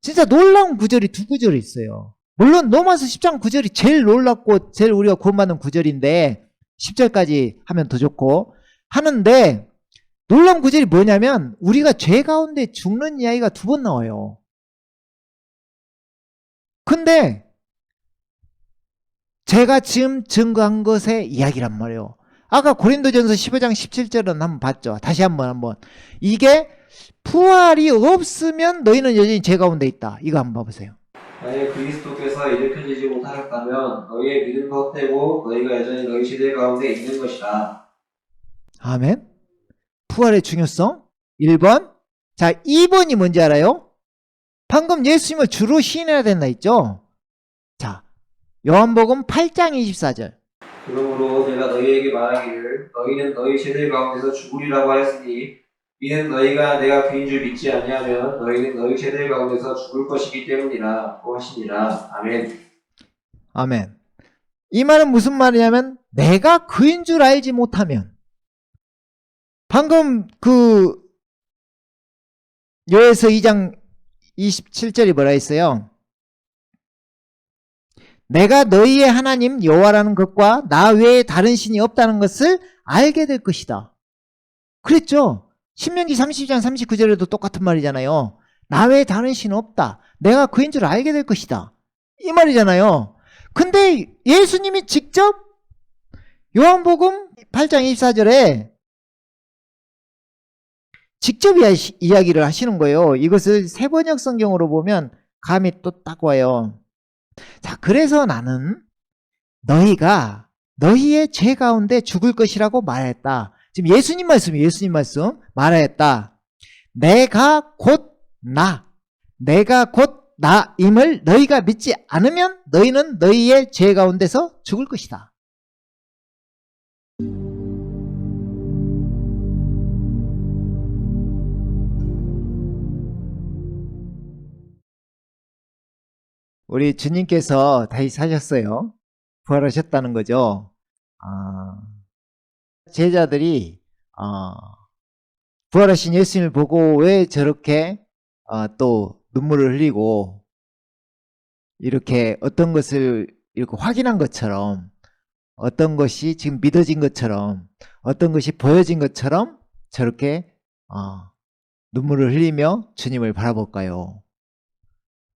진짜 놀라운 구절이 두 구절이 있어요. 물론 로마서 10장 9절이 제일 놀랍고 제일 우리가 구원받는 구절인데 10절까지 하면 더 좋고 하는데 놀라운 구절이 뭐냐면 우리가 죄 가운데 죽는 이야기가 두 번 나와요. 근데 제가 지금 증거한 것의 이야기란 말이에요. 아까 고린도전서 15장 17절은 한번 봤죠. 다시 한번 이게 부활이 없으면 너희는 여전히 죄 가운데 있다. 이거 한번 봐보세요. 만약 그리스도께서 일으켜지지 못하셨다면 너희의 믿음도 헛되고 너희가 여전히 너희 시대 가운데 있는 것이다. 아멘. 부활의 중요성 1번. 자, 2번이 뭔지 알아요? 방금 예수님을 주로 시인해야 된다 했죠. 자, 요한복음 8장 24절. 그러므로 내가 너희에게 말하기를 너희는 너희 세대 가운데서 죽으리라고 하였으니 이는 너희가 내가 그인 줄 믿지 아니하면 너희는 너희 세대 가운데서 죽을 것이기 때문이라고 하시니라. 아멘. 아멘. 이 말은 무슨 말이냐면 내가 그인 줄 알지 못하면 방금 그 요에서 2장 27절이 뭐라 했어요? 내가 너희의 하나님 여호와라는 것과 나 외에 다른 신이 없다는 것을 알게 될 것이다. 그랬죠? 신명기 30장 39절에도 똑같은 말이잖아요. 나 외에 다른 신은 없다. 내가 그인 줄 알게 될 것이다. 이 말이잖아요. 근데 예수님이 직접 요한복음 8장 24절에 직접 이야기를 하시는 거예요. 이것을 세번역 성경으로 보면 감이 또 딱 와요. 자, 그래서 나는 너희가 너희의 죄 가운데 죽을 것이라고 말했다. 지금 예수님 말씀 말했다. 내가 곧 나임을 너희가 믿지 않으면 너희는 너희의 죄 가운데서 죽을 것이다. 우리 주님께서 다시 사셨어요. 부활하셨다는 거죠. 제자들이 부활하신 예수님을 보고 왜 저렇게 또 눈물을 흘리고 이렇게 어떤 것을 이렇게 확인한 것처럼 어떤 것이 지금 믿어진 것처럼 어떤 것이 보여진 것처럼 저렇게 눈물을 흘리며 주님을 바라볼까요?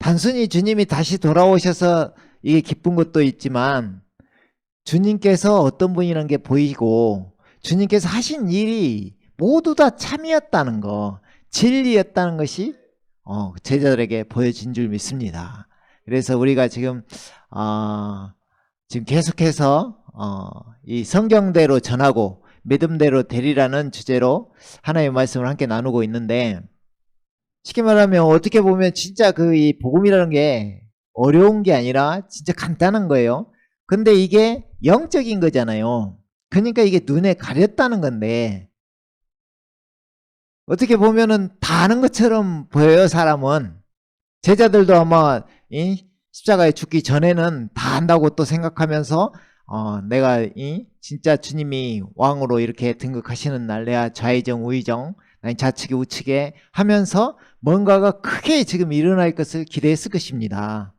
단순히 주님이 다시 돌아오셔서 이게 기쁜 것도 있지만 주님께서 어떤 분이라는 게 보이고 주님께서 하신 일이 모두 다 참이었다는 거, 진리였다는 것이 제자들에게 보여진 줄 믿습니다. 그래서 우리가 지금 계속해서 이 성경대로 전하고 믿음대로 되리라는 주제로 하나님의 말씀을 함께 나누고 있는데 쉽게 말하면 어떻게 보면 진짜 이 복음이라는 게 어려운 게 아니라 진짜 간단한 거예요. 근데 이게 영적인 거잖아요. 그러니까 이게 눈에 가렸다는 건데 어떻게 보면은 다 아는 것처럼 보여요. 사람은. 제자들도 아마 십자가에 죽기 전에는 다 안다고 또 생각하면서 내가 진짜 주님이 왕으로 이렇게 등극하시는 날 내가 좌의정 우의정 아니 좌측에 우측에 하면서 뭔가가 크게 지금 일어날 것을 기대했을 것입니다.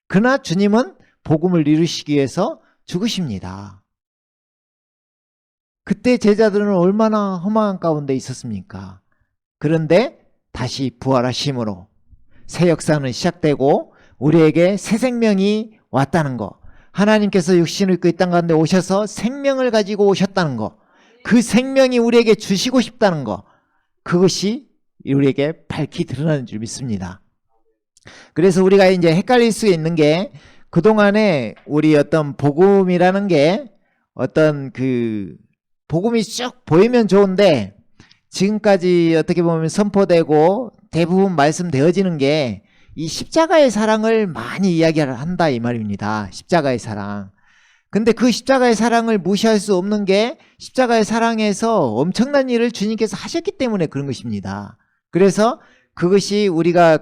그러나 주님은 복음을 이루시기 위해서 죽으십니다. 그때 제자들은 얼마나 허망한 가운데 있었습니까? 그런데 다시 부활하심으로 새 역사는 시작되고 우리에게 새 생명이 왔다는 거, 하나님께서 육신을 입고 이 땅 가운데 오셔서 생명을 가지고 오셨다는 거, 그 생명이 우리에게 주시고 싶다는 거, 그것이 우리에게 밝히 드러나는 줄 믿습니다. 그래서 우리가 이제 헷갈릴 수 있는 게 그동안에 우리 어떤 복음이라는 게 어떤 복음이 쭉 보이면 좋은데 지금까지 어떻게 보면 선포되고 대부분 말씀되어지는 게 이 십자가의 사랑을 많이 이야기를 한다 이 말입니다. 십자가의 사랑. 근데 그 십자가의 사랑을 무시할 수 없는 게 십자가의 사랑에서 엄청난 일을 주님께서 하셨기 때문에 그런 것입니다. 그래서 그것이 우리가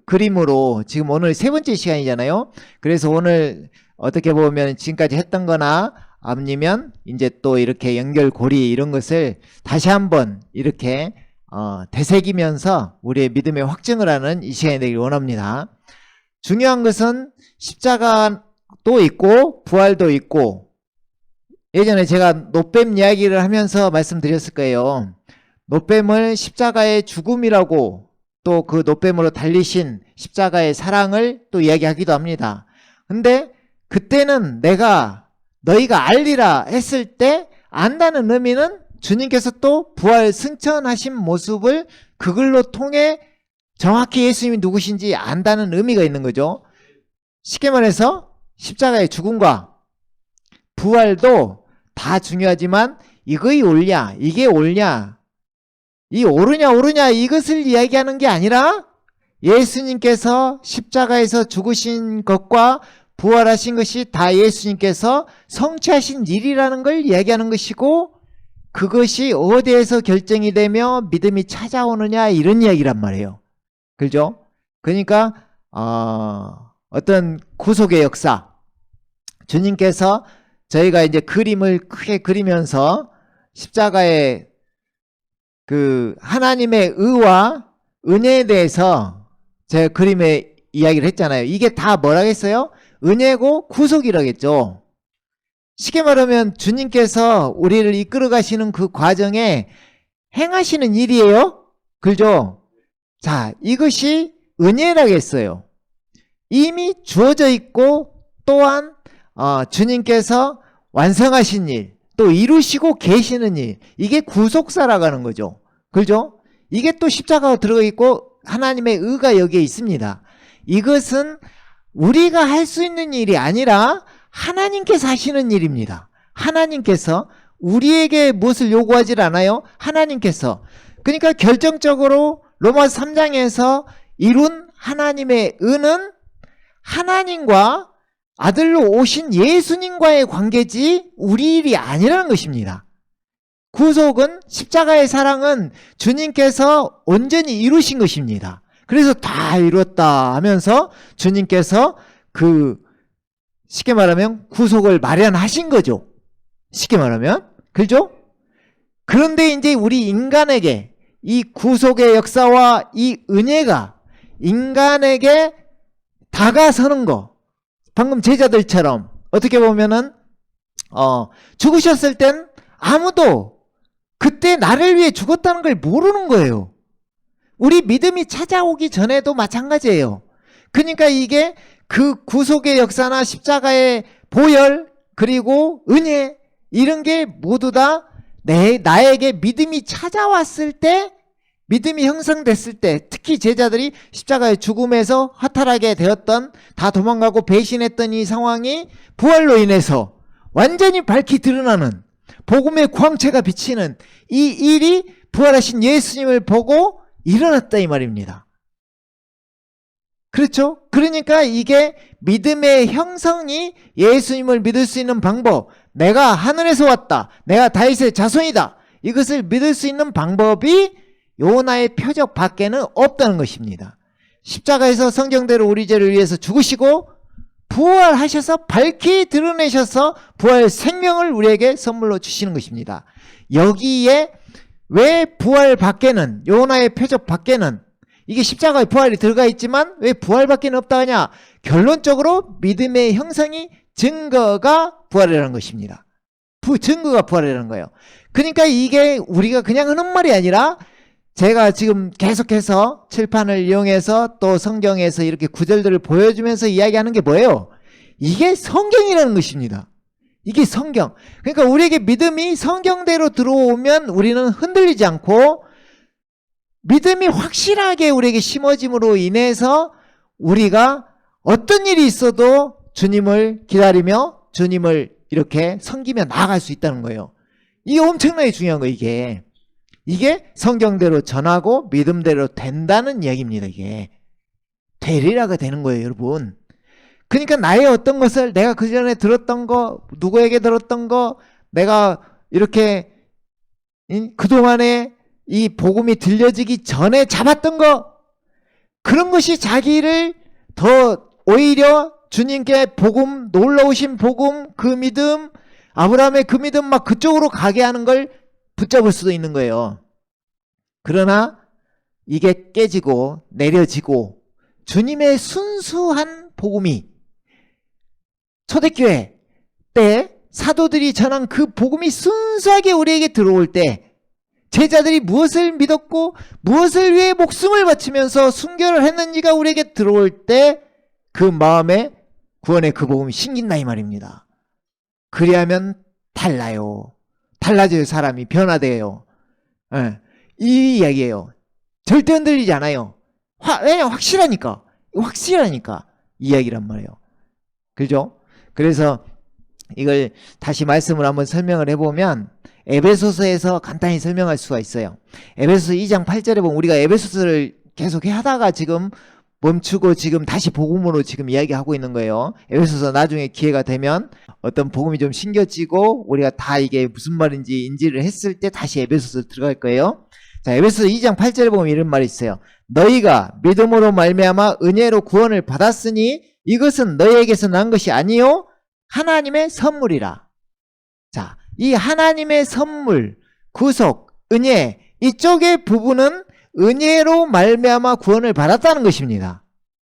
그림으로 지금 오늘 세 번째 시간이잖아요. 그래서 오늘 어떻게 보면 지금까지 했던 거나 아니면 이제 또 이렇게 연결고리 이런 것을 다시 한번 이렇게 되새기면서 우리의 믿음의 확증을 하는 이 시간이 되길 원합니다. 중요한 것은 십자가도 있고 부활도 있고, 예전에 제가 노뱀 이야기를 하면서 말씀드렸을 거예요. 노뱀을 십자가의 죽음이라고, 또 그 노뱀으로 달리신 십자가의 사랑을 또 이야기하기도 합니다. 근데 그때는 너희가 알리라 했을 때 안다는 의미는 주님께서 또 부활 승천하신 모습을 그걸로 통해 정확히 예수님이 누구신지 안다는 의미가 있는 거죠. 쉽게 말해서 십자가의 죽음과 부활도 다 중요하지만 이거이 옳냐, 이게 옳냐, 이 옳으냐 이것을 이야기하는 게 아니라 예수님께서 십자가에서 죽으신 것과 부활하신 것이 다 예수님께서 성취하신 일이라는 걸 이야기하는 것이고, 그것이 어디에서 결정이 되며 믿음이 찾아오느냐, 이런 이야기란 말이에요. 그죠? 그러니까 어떤 구속의 역사, 주님께서 저희가 이제 그림을 크게 그리면서 십자가의 그 하나님의 의와 은혜에 대해서 제가 그림에 이야기를 했잖아요. 이게 다 뭐라겠어요? 은혜고 구속이라겠죠. 쉽게 말하면 주님께서 우리를 이끌어 가시는 그 과정에 행하시는 일이에요. 그죠? 자, 이것이 은혜라겠어요. 이미 주어져 있고, 또한 주님께서 완성하신 일, 또 이루시고 계시는 일, 이게 구속사라고 하는 거죠. 그죠? 이게 또 십자가가 들어가 있고 하나님의 의가 여기에 있습니다. 이것은 우리가 할 수 있는 일이 아니라 하나님께서 하시는 일입니다. 하나님께서 우리에게 무엇을 요구하지 않아요? 하나님께서. 그러니까 결정적으로 로마서 3장에서 이룬 하나님의 의는 하나님과 아들로 오신 예수님과의 관계지 우리 일이 아니라는 것입니다. 구속은, 십자가의 사랑은 주님께서 온전히 이루신 것입니다. 그래서 다 이뤘다 하면서 주님께서 쉽게 말하면 구속을 마련하신 거죠. 쉽게 말하면. 그죠? 그런데 이제 우리 인간에게 이 구속의 역사와 이 은혜가 인간에게 다가서는 거, 방금 제자들처럼 어떻게 보면은 죽으셨을 땐 아무도 그때 나를 위해 죽었다는 걸 모르는 거예요. 우리 믿음이 찾아오기 전에도 마찬가지예요. 그러니까 이게 그 구속의 역사나 십자가의 보혈, 그리고 은혜, 이런 게 모두 다 나에게 믿음이 찾아왔을 때, 믿음이 형성됐을 때, 특히 제자들이 십자가의 죽음에서 허탈하게 되었던, 다 도망가고 배신했던 이 상황이 부활로 인해서 완전히 밝히 드러나는, 복음의 광채가 비치는 이 일이 부활하신 예수님을 보고 일어났다 이 말입니다. 그렇죠? 그러니까 이게 믿음의 형성이, 예수님을 믿을 수 있는 방법, 내가 하늘에서 왔다, 내가 다윗의 자손이다, 이것을 믿을 수 있는 방법이 요나의 표적 밖에는 없다는 것입니다. 십자가에서 성경대로 우리 죄를 위해서 죽으시고 부활하셔서 밝히 드러내셔서 부활 생명을 우리에게 선물로 주시는 것입니다. 여기에 왜 부활 밖에는, 요나의 표적 밖에는, 이게 십자가의 부활이 들어가 있지만 왜 부활 밖에는 없다 하냐? 결론적으로 믿음의 형성이, 증거가 부활이라는 것입니다. 증거가 부활이라는 거예요. 그러니까 이게 우리가 그냥 하는 말이 아니라, 제가 지금 계속해서 칠판을 이용해서 또 성경에서 이렇게 구절들을 보여주면서 이야기하는 게 뭐예요? 이게 성경이라는 것입니다. 이게 성경. 그러니까 우리에게 믿음이 성경대로 들어오면 우리는 흔들리지 않고, 믿음이 확실하게 우리에게 심어짐으로 인해서 우리가 어떤 일이 있어도 주님을 기다리며 주님을 이렇게 섬기며 나아갈 수 있다는 거예요. 이게 엄청나게 중요한 거예요. 이게 성경대로 전하고 믿음대로 된다는 이야기입니다. 이게 되리라가 되는 거예요, 여러분. 그러니까 나의 어떤 것을, 내가 그 전에 들었던 거, 누구에게 들었던 거, 내가 이렇게 그동안에 이 복음이 들려지기 전에 잡았던 거, 그런 것이 자기를 더 오히려 주님께 복음, 놀라우신 복음, 그 믿음, 아브라함의 그 믿음 막 그쪽으로 가게 하는 걸 붙잡을 수도 있는 거예요. 그러나 이게 깨지고 내려지고 주님의 순수한 복음이 초대교회 때 사도들이 전한 그 복음이 순수하게 우리에게 들어올 때 제자들이 무엇을 믿었고 무엇을 위해 목숨을 바치면서 순교를 했는지가 우리에게 들어올 때 그 마음에 구원의 그 복음이 심긴다 이 말입니다. 그리하면 달라요. 달라져요. 사람이 변화돼요. 예. 이 이야기예요. 절대 흔들리지 않아요. 왜냐 확실하니까. 확실하니까 이 이야기란 말이에요. 그죠? 그래서 이걸 다시 말씀을 한번 설명을 해보면 에베소서에서 간단히 설명할 수가 있어요. 에베소서 2장 8절에 보면 우리가 에베소서를 계속 하다가 지금 멈추고 지금 다시 복음으로 지금 이야기하고 있는 거예요. 에베소서 나중에 기회가 되면 어떤 복음이 좀 신겨지고 우리가 다 이게 무슨 말인지 인지를 했을 때 다시 에베소서 들어갈 거예요. 자, 에베소서 2장 8절에 보면 이런 말이 있어요. 너희가 믿음으로 말미암아 은혜로 구원을 받았으니 이것은 너희에게서 난 것이 아니요 하나님의 선물이라. 자, 이 하나님의 선물, 구속, 은혜 이쪽의 부분은 은혜로 말미암아 구원을 받았다는 것입니다.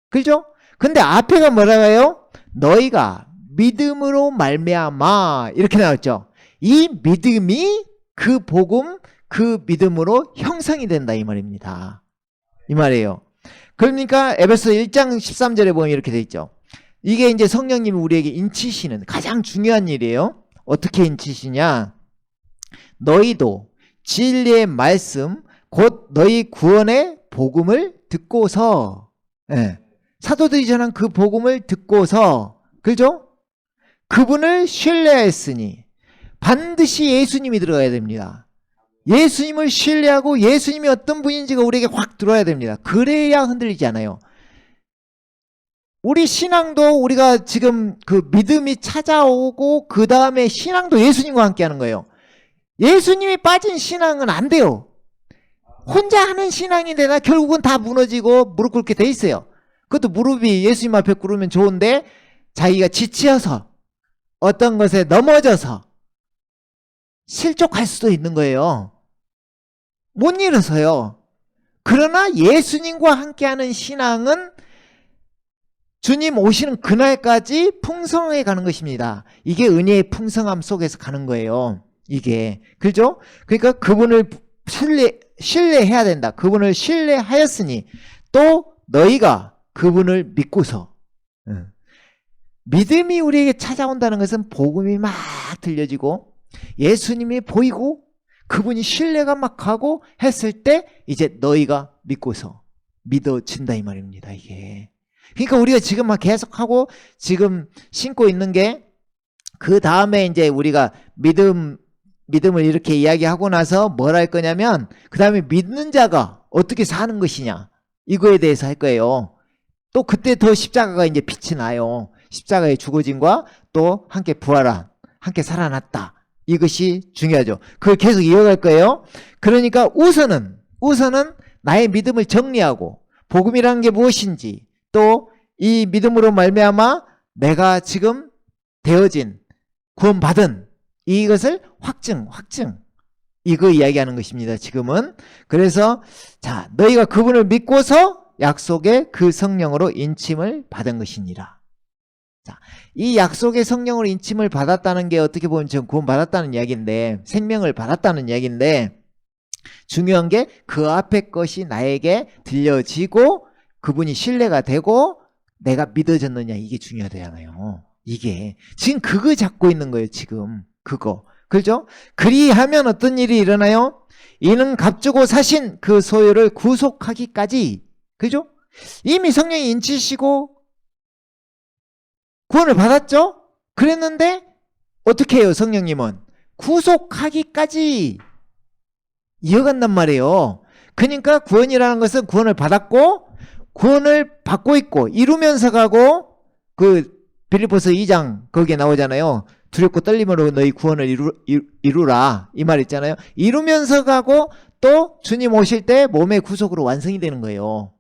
그죠? 근데 앞에가 뭐라고요? 너희가 믿음으로 말미암아 이렇게 나왔죠. 이 믿음이 그 복음, 그 믿음으로 형성이 된다 이 말입니다. 이 말이에요. 그러니까 에베소 1장 13절에 보면 이렇게 돼 있죠. 이게 이제 성령님이 우리에게 인치시는 가장 중요한 일이에요. 어떻게 인치시냐? 너희도 진리의 말씀 곧 너희 구원의 복음을 듣고서 사도들이 전한 그 복음을 듣고서 그죠? 그분을 신뢰했으니 반드시 예수님이 들어가야 됩니다. 예수님을 신뢰하고 예수님이 어떤 분인지가 우리에게 확 들어야 됩니다. 그래야 흔들리지 않아요. 우리 신앙도 우리가 지금 그 믿음이 찾아오고 그 다음에 신앙도 예수님과 함께 하는 거예요. 예수님이 빠진 신앙은 안 돼요. 혼자 하는 신앙인데나 결국은 다 무너지고 무릎 꿇게 돼 있어요. 그것도 무릎이 예수님 앞에 꿇으면 좋은데 자기가 지치어서 어떤 것에 넘어져서 실족할 수도 있는 거예요. 못 일어서요. 그러나 예수님과 함께하는 신앙은 주님 오시는 그날까지 풍성하게 가는 것입니다. 이게 은혜의 풍성함 속에서 가는 거예요. 이게. 그죠? 그러니까 그분을 신뢰해야 된다. 그분을 신뢰하였으니 또 너희가 그분을 믿고서 믿음이 우리에게 찾아온다는 것은 복음이 막 들려지고 예수님이 보이고 그분이 신뢰가 막 가고 했을 때 이제 너희가 믿고서 믿어진다 이 말입니다. 이게. 그러니까 우리가 지금 막 계속하고 지금 신고 있는 게 그 다음에 이제 우리가 믿음을 이렇게 이야기하고 나서 뭘 할 거냐면 그 다음에 믿는 자가 어떻게 사는 것이냐 이거에 대해서 할 거예요. 또 그때 더 십자가가 이제 빛이 나요. 십자가의 죽어짐과 또 함께 부활한 함께 살아났다. 이것이 중요하죠. 그걸 계속 이어갈 거예요. 그러니까 우선은 나의 믿음을 정리하고 복음이라는 게 무엇인지 또 이 믿음으로 말미암아 내가 지금 되어진 구원받은 이것을 확증 이거 이야기하는 것입니다. 지금은. 그래서 자 너희가 그분을 믿고서 약속의 그 성령으로 인침을 받은 것이니라. 자, 이 약속의 성령으로 인침을 받았다는 게 어떻게 보면 지금 구원받았다는 이야기인데 생명을 받았다는 이야기인데 중요한 게 그 앞에 것이 나에게 들려지고 그분이 신뢰가 되고 내가 믿어졌느냐 이게 중요하잖아요. 이게 지금 그거 잡고 있는 거예요. 지금 그거. 그죠? 그리하면 어떤 일이 일어나요? 이는 값주고 사신 그 소유를 구속하기까지. 그죠? 이미 성령이 인치시고 구원을 받았죠? 그랬는데 어떻게 해요? 성령님은 구속하기까지 이어간단 말이에요. 그러니까 구원이라는 것은 구원을 받았고 구원을 받고 있고 이루면서 가고 그 빌립보서 2장 거기에 나오잖아요. 두렵고 떨림으로 너희 구원을 이루라 이 말 있잖아요. 이루면서 가고 또 주님 오실 때 몸의 구속으로 완성이 되는 거예요.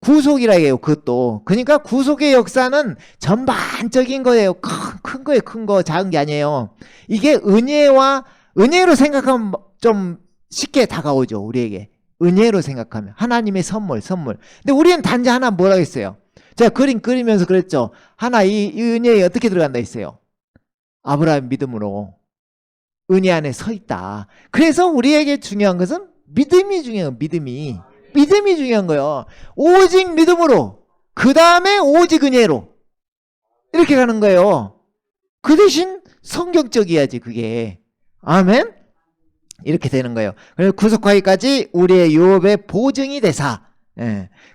구속이라 해요. 그것도. 그러니까 구속의 역사는 전반적인 거예요. 큰 거예요. 큰 거 작은 게 아니에요. 이게 은혜로 생각하면 좀 쉽게 다가오죠. 우리에게. 은혜로 생각하면 하나님의 선물. 근데 우리는 단지 하나 뭐라 했어요? 제가 그림 그리면서 그랬죠. 하나 이 은혜에 어떻게 들어간다 했어요? 아브라함 믿음으로 은혜 안에 서 있다. 그래서 우리에게 중요한 것은 믿음이 중요해요. 믿음이 중요한 거예요. 오직 믿음으로, 그 다음에 오직 은혜로 이렇게 가는 거예요. 그 대신 성경적이야지 그게. 아멘. 이렇게 되는 거예요. 그래서 구속하기까지 우리의 유업의 보증이 되사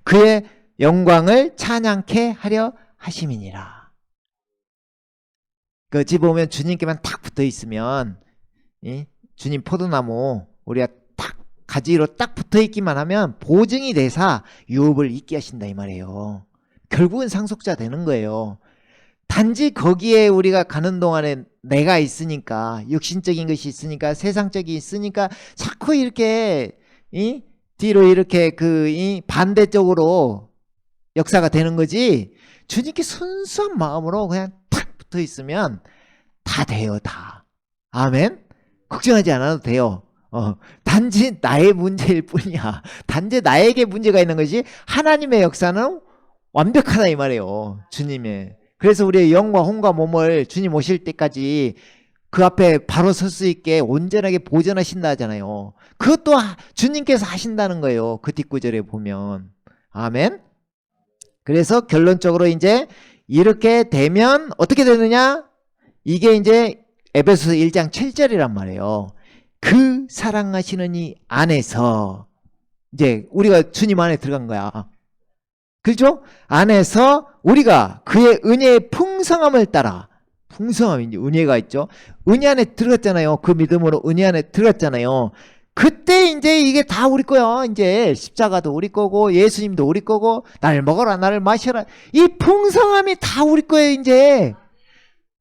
그의 영광을 찬양케 하려 하심이니라. 그 집 보면 주님께만 딱 붙어 있으면 주님 포도나무 우리가 딱 가지로 딱 붙어 있기만 하면 보증이 되사 유업을 잊게 하신다 이 말이에요. 결국은 상속자 되는 거예요. 단지 거기에 우리가 가는 동안에 내가 있으니까, 육신적인 것이 있으니까, 세상적이 있으니까 자꾸 이렇게 뒤로 이렇게 반대쪽으로 역사가 되는 거지. 주님께 순수한 마음으로 그냥 탁 붙어 있으면 다 돼요. 다. 아멘. 걱정하지 않아도 돼요. 단지 나의 문제일 뿐이야. 단지 나에게 문제가 있는 것이, 하나님의 역사는 완벽하다 이 말이에요. 주님의. 그래서 우리의 영과 혼과 몸을 주님 오실 때까지 그 앞에 바로 설 수 있게 온전하게 보존하신다 하잖아요. 그것도 주님께서 하신다는 거예요. 그 뒷구절에 보면. 아멘. 그래서 결론적으로 이제 이렇게 되면 어떻게 되느냐? 이게 이제 에베소서 1장 7절이란 말이에요. 그 사랑하시는 이 안에서 이제 우리가 주님 안에 들어간 거야. 그렇죠? 안에서 우리가 그의 은혜의 풍성함을 따라, 풍성함이 이제 은혜가 있죠. 은혜 안에 들어갔잖아요. 그 믿음으로 은혜 안에 들어갔잖아요. 그때 이제 이게 다 우리 거야. 이제 십자가도 우리 거고 예수님도 우리 거고 나를 먹어라 나를 마셔라. 이 풍성함이 다 우리 거예요. 이제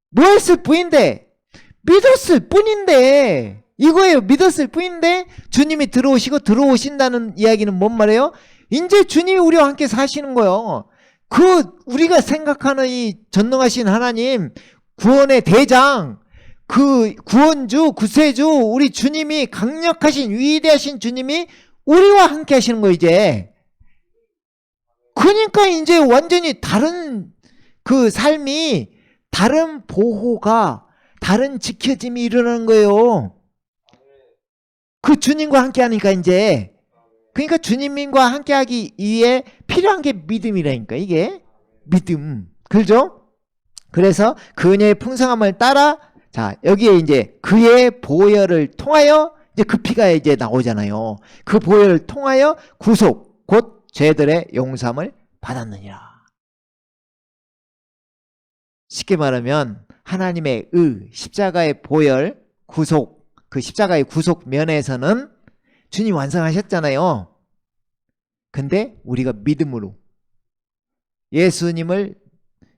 뭐 했을 뿐인데, 믿었을 뿐인데, 이거예요. 믿었을 뿐인데 주님이 들어오신다는 이야기는 뭔 말이에요? 이제 주님이 우리와 함께 사시는 거예요. 그 우리가 생각하는 이 전능하신 하나님, 구원의 대장, 그 구원주, 구세주, 우리 주님이, 강력하신 위대하신 주님이 우리와 함께 하시는 거예요. 이제 그러니까 이제 완전히 다른 그 삶이, 다른 보호가, 다른 지켜짐이 일어나는 거예요. 그 주님과 함께 하니까 이제. 그러니까 주님과 함께하기 위해 필요한 게 믿음이라니까. 이게 믿음. 그렇죠? 그래서 그 은혜의 풍성함을 따라, 자 여기에 이제 그의 보혈을 통하여, 이제 그 피가 이제 나오잖아요. 그 보혈을 통하여 구속, 곧 죄들의 용서함을 받았느니라. 쉽게 말하면 하나님의 십자가의 보혈, 구속, 그 십자가의 구속 면에서는 주님 완성하셨잖아요. 근데 우리가 믿음으로 예수님을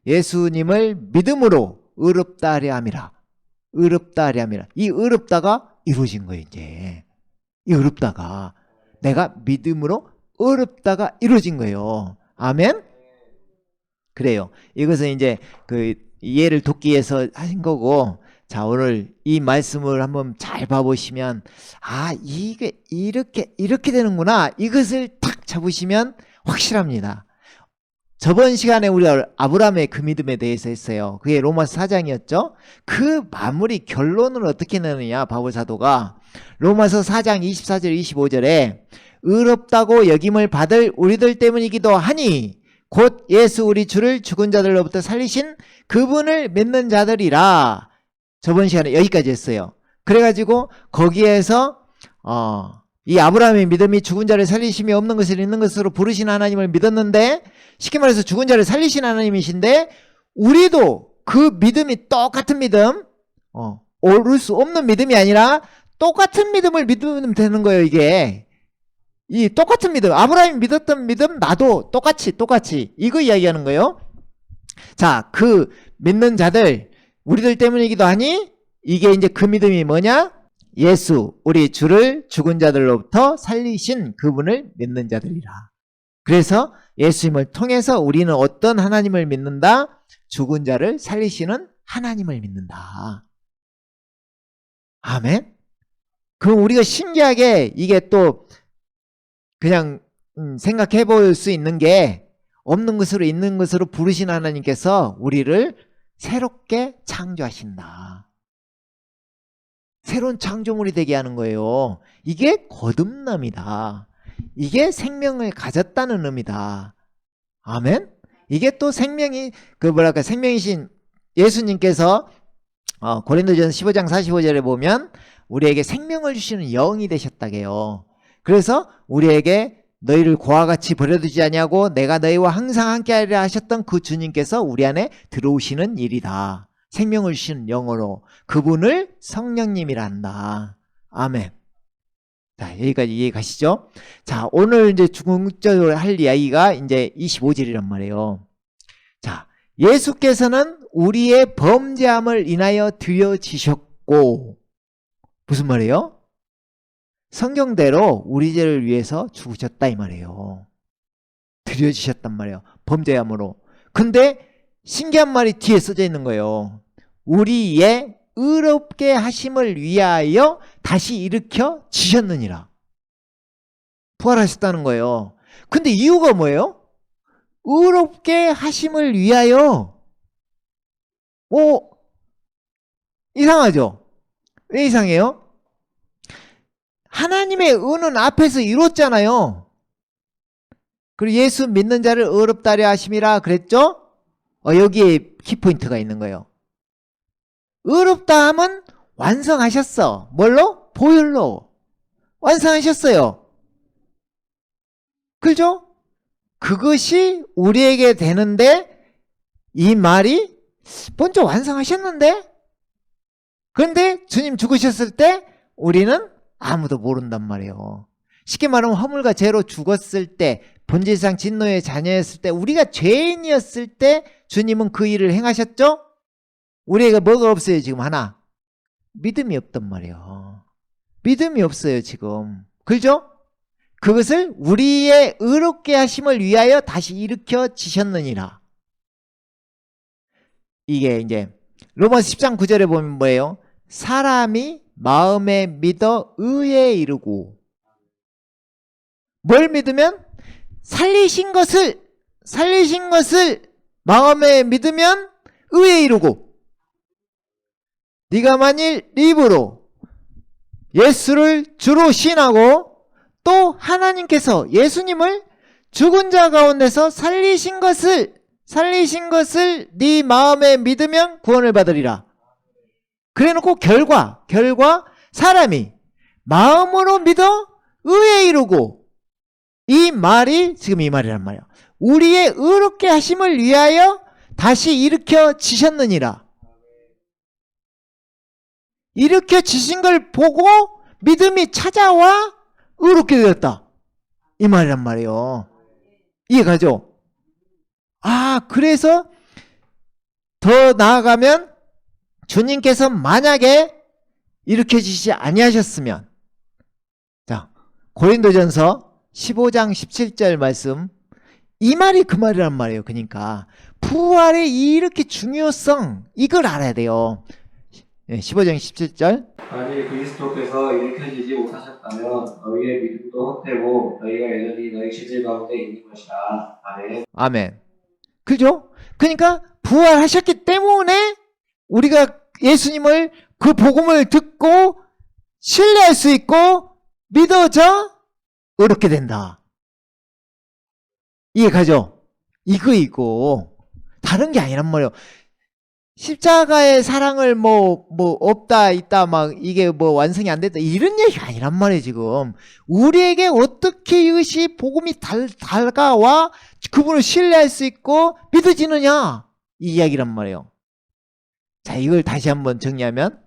믿음으로 의롭다 하려 함이라. 의롭다 하려 함이라. 이 의롭다가 이루어진 거예요. 이제 이 의롭다가, 내가 믿음으로 의롭다가 이루어진 거예요. 아멘. 그래요. 이것은 이제 그 이해를 돕기 위해서 하신 거고, 자 오늘 이 말씀을 한번 잘 봐보시면, 이게 이렇게 되는구나, 이것을 탁 잡으시면 확실합니다. 저번 시간에 우리가 아브라함의 그 믿음에 대해서 했어요. 그게 로마서 4장이었죠. 그 마무리 결론을 어떻게 내느냐, 바울 사도가 로마서 4장 24절 25절에 의롭다고 여김을 받을 우리들 때문이기도 하니 곧 예수 우리 주를 죽은 자들로부터 살리신 그분을 믿는 자들이라. 저번 시간에 여기까지 했어요. 그래가지고 거기에서 이 아브라함의 믿음이 죽은 자를 살리심이 없는 것을 있는 것으로 부르신 하나님을 믿었는데, 쉽게 말해서 죽은 자를 살리신 하나님이신데, 우리도 그 믿음이 똑같은 믿음, 오를 수 없는 믿음이 아니라 똑같은 믿음을 믿으면 되는 거예요. 이게 이 똑같은 믿음, 아브라함이 믿었던 믿음, 나도 똑같이 이거 이야기하는 거예요. 자, 그 믿는 자들 우리들 때문이기도 하니, 이게 이제 그 믿음이 뭐냐? 예수 우리 주를 죽은 자들로부터 살리신 그분을 믿는 자들이라. 그래서 예수님을 통해서 우리는 어떤 하나님을 믿는다? 죽은 자를 살리시는 하나님을 믿는다. 아멘. 그럼 우리가 신기하게 이게 또 그냥 생각해 볼 수 있는 게 없는 것으로 있는 것으로 부르신 하나님께서 우리를 새롭게 창조하신다. 새로운 창조물이 되게 하는 거예요. 이게 거듭남이다. 이게 생명을 가졌다는 의미다. 아멘? 이게 또 생명이 생명이신 예수님께서 고린도전서 15장 45절에 보면 우리에게 생명을 주시는 영이 되셨다게요. 그래서 우리에게 너희를 고와 같이 버려두지 아니하고 내가 너희와 항상 함께하리라 하셨던 그 주님께서 우리 안에 들어오시는 일이다. 생명을 주시는 영으로 그분을 성령님이라 한다. 아멘. 자, 여기까지 이해 가시죠? 자, 오늘 이제 중국적으로 할 이야기가 이제 25절이란 말이에요. 자, 예수께서는 우리의 범죄함을 인하여 드려지셨고, 무슨 말이에요? 성경대로 우리 죄를 위해서 죽으셨다 이 말이에요. 드려지셨단 말이에요. 범죄함으로. 근데 신기한 말이 뒤에 써져 있는 거예요. 우리의 의롭게 하심을 위하여 다시 일으켜 지셨느니라. 부활하셨다는 거예요. 근데 이유가 뭐예요? 의롭게 하심을 위하여. 이상하죠? 왜 이상해요? 하나님의 의는 앞에서 이뤘잖아요. 그리고 예수 믿는 자를 의롭다 하려 하심이라 그랬죠? 여기에 키포인트가 있는 거예요. 의롭다 함은 완성하셨어. 뭘로? 보혈로 완성하셨어요. 그죠? 그것이 우리에게 되는데 이 말이 먼저 완성하셨는데 그런데 주님 죽으셨을 때 우리는 아무도 모른단 말이에요. 쉽게 말하면 허물과 죄로 죽었을 때 본질상 진노의 자녀였을 때 우리가 죄인이었을 때 주님은 그 일을 행하셨죠? 우리에게 뭐가 없어요 지금 하나? 믿음이 없단 말이에요. 믿음이 없어요 지금. 그죠? 그것을 우리의 의롭게 하심을 위하여 다시 일으켜 지셨느니라. 이게 이제 로마서 10장 9절에 보면 뭐예요? 사람이 마음에 믿어 의에 이르고. 뭘 믿으면? 살리신 것을 마음에 믿으면 의에 이르고. 네가 만일 입으로 예수를 주로 신하고 또 하나님께서 예수님을 죽은 자 가운데서 살리신 것을 네 마음에 믿으면 구원을 받으리라. 그래놓고 결과 사람이 마음으로 믿어 의에 이르고. 이 말이 지금 이 말이란 말이야. 우리의 의롭게 하심을 위하여 다시 일으켜 지셨느니라. 일으켜 지신 걸 보고 믿음이 찾아와 의롭게 되었다. 이 말이란 말이에요. 이해가죠? 그래서 더 나아가면 주님께서 만약에 일으켜지시지 아니하셨으면, 자, 고린도전서 15장 17절 말씀, 이 말이 그 말이란 말이에요. 그러니까 부활의 이렇게 중요성, 이걸 알아야 돼요. 15장 17절. 만일 그리스도께서 일으켜지지 못하셨다면 너희의 믿음도 헛되고 너희가 여전히 너희 신들 가운데 있는 것이다. 아멘. 아멘. 그죠? 그러니까 부활하셨기 때문에 우리가 예수님을 그 복음을 듣고 신뢰할 수 있고 믿어져 의롭게 된다. 이해가죠? 이거 다른 게 아니란 말이에요. 십자가의 사랑을 없다 있다 막 이게 완성이 안 됐다 이런 얘기가 아니란 말이에요. 지금 우리에게 어떻게 이것이 복음이 다가와 그분을 신뢰할 수 있고 믿어지느냐 이 이야기란 말이에요. 자, 이걸 다시 한번 정리하면,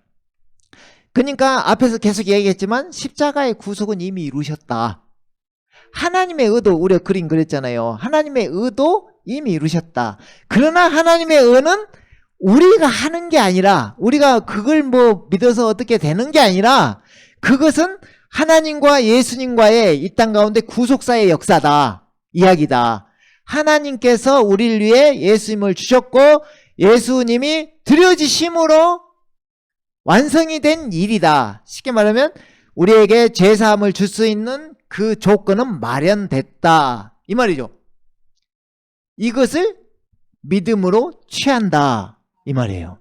그러니까 앞에서 계속 얘기했지만 십자가의 구속은 이미 이루셨다. 하나님의 의도 우리가 그랬잖아요. 하나님의 의도 이미 이루셨다. 그러나 하나님의 의는 우리가 하는 게 아니라, 우리가 그걸 믿어서 어떻게 되는 게 아니라, 그것은 하나님과 예수님과의 이 땅 가운데 구속사의 역사다. 이야기다. 하나님께서 우리를 위해 예수님을 주셨고 예수님이 드려지심으로 완성이 된 일이다. 쉽게 말하면 우리에게 죄사함을 줄 수 있는 그 조건은 마련됐다. 이 말이죠. 이것을 믿음으로 취한다. 이 말이에요.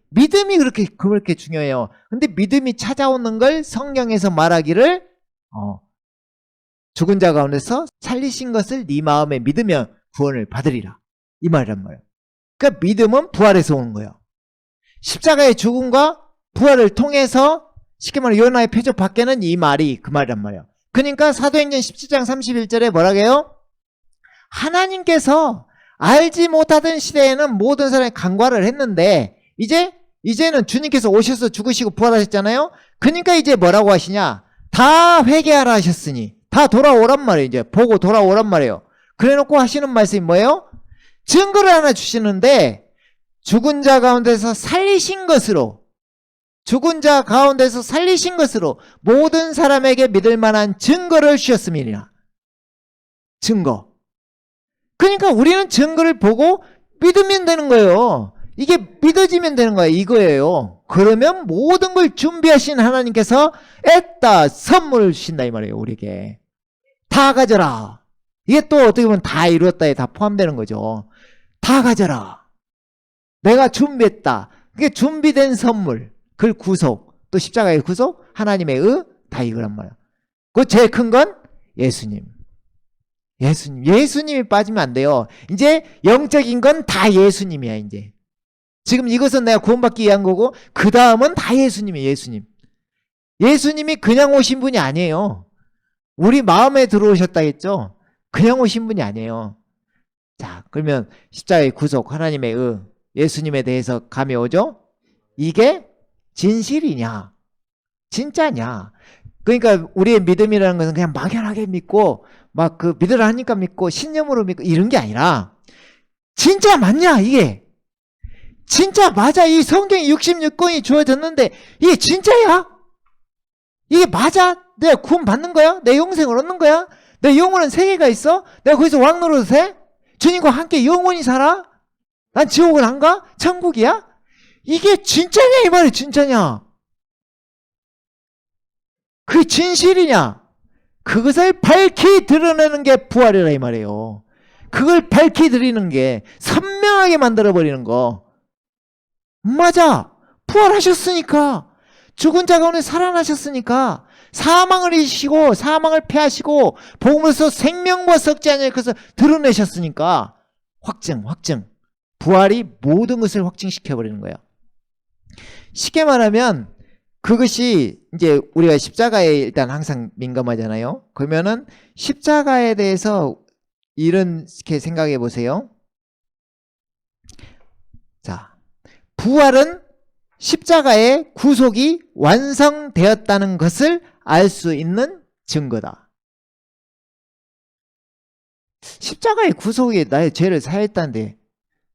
믿음이 그렇게 중요해요. 근데 믿음이 찾아오는 걸 성경에서 말하기를 죽은 자 가운데서 살리신 것을 네 마음에 믿으면 구원을 받으리라. 이 말이란 말이에요. 그러니까 믿음은 부활에서 오는 거예요. 십자가의 죽음과 부활을 통해서 쉽게 말해 요나의 표적 밖에는 이 말이 그 말이란 말이에요. 그러니까 사도행전 17장 31절에 뭐라고 해요? 하나님께서 알지 못하던 시대에는 모든 사람이 간과를 했는데 이제는 주님께서 오셔서 죽으시고 부활하셨잖아요. 그러니까 이제 뭐라고 하시냐? 다 회개하라 하셨으니 다 돌아오란 말이에요. 이제 보고 돌아오란 말이에요. 그래놓고 하시는 말씀이 뭐예요? 증거를 하나 주시는데 죽은 자 가운데서 살리신 것으로 모든 사람에게 믿을 만한 증거를 주셨음이니라. 증거. 그러니까 우리는 증거를 보고 믿으면 되는 거예요. 이게 믿어지면 되는 거예요. 이거예요. 그러면 모든 걸 준비하신 하나님께서 애따 선물을 주신다 이 말이에요. 우리에게. 다 가져라. 이게 또 어떻게 보면 다 이루었다에 다 포함되는 거죠. 다 가져라. 내가 준비했다. 그게 준비된 선물. 그 구속. 또 십자가의 구속. 하나님의 다 이거란 말이야. 그 제일 큰 건 예수님이 빠지면 안 돼요. 이제 영적인 건 다 예수님이야 이제. 지금 이것은 내가 구원받기 위한 거고 그 다음은 다 예수님이에요. 예수님이 그냥 오신 분이 아니에요. 우리 마음에 들어오셨다 했죠. 그냥 오신 분이 아니에요. 자, 그러면 십자가의 구속, 하나님의 예수님에 대해서 감이 오죠? 이게 진실이냐? 진짜냐? 그러니까 우리의 믿음이라는 것은 그냥 막연하게 믿고 막 믿으라 하니까 믿고 신념으로 믿고 이런 게 아니라 진짜 맞냐 이게? 진짜 맞아. 이 성경에 66권이 주어졌는데 이게 진짜야? 이게 맞아? 내가 구원 받는 거야? 내 영생을 얻는 거야? 내 영혼은 세계가 있어? 내가 거기서 왕노릇 해? 주님과 함께 영원히 살아? 난 지옥은 안 가? 천국이야? 이게 진짜냐 이 말이 진짜냐? 그게 진실이냐? 그것을 밝히 드러내는 게 부활이라 이 말이에요. 그걸 밝히 드리는 게 선명하게 만들어버리는 거. 맞아. 부활하셨으니까. 죽은 자 가운데 살아나셨으니까. 사망을 이기시고 사망을 패하시고 복음으로써 생명과 썩지 않을 것을 드러내셨으니까 확증. 부활이 모든 것을 확증시켜버리는 거예요. 쉽게 말하면 그것이 이제 우리가 십자가에 일단 항상 민감하잖아요. 그러면은 십자가에 대해서 이렇게 생각해 보세요. 자, 부활은 십자가의 구속이 완성되었다는 것을 알 수 있는 증거다. 십자가의 구속이 나의 죄를 사했다는데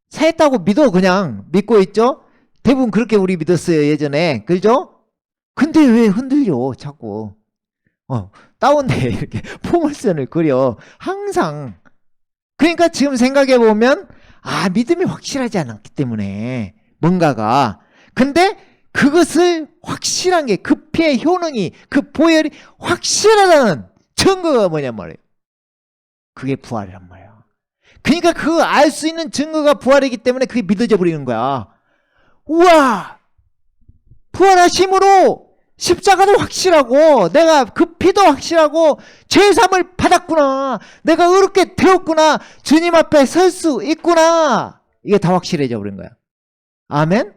사했다고 믿어 그냥 믿고 있죠? 대부분 그렇게 우리 믿었어요 예전에. 그죠? 근데 왜 흔들려 자꾸 다운돼 이렇게 포물선을 그려 항상. 그러니까 지금 생각해 보면 믿음이 확실하지 않았기 때문에 뭔가가. 근데 그것을 확실한 게 그 피의 효능이 그 보혈이 확실하다는 증거가 뭐냔 말이에요. 그게 부활이란 말이야. 그러니까 그 알 수 있는 증거가 부활이기 때문에 그게 믿어져 버리는 거야. 우와, 부활하심으로 십자가도 확실하고 내가 그 피도 확실하고 죄사함을 받았구나, 내가 의롭게 되었구나, 주님 앞에 설 수 있구나. 이게 다 확실해져 버린 거야. 아멘.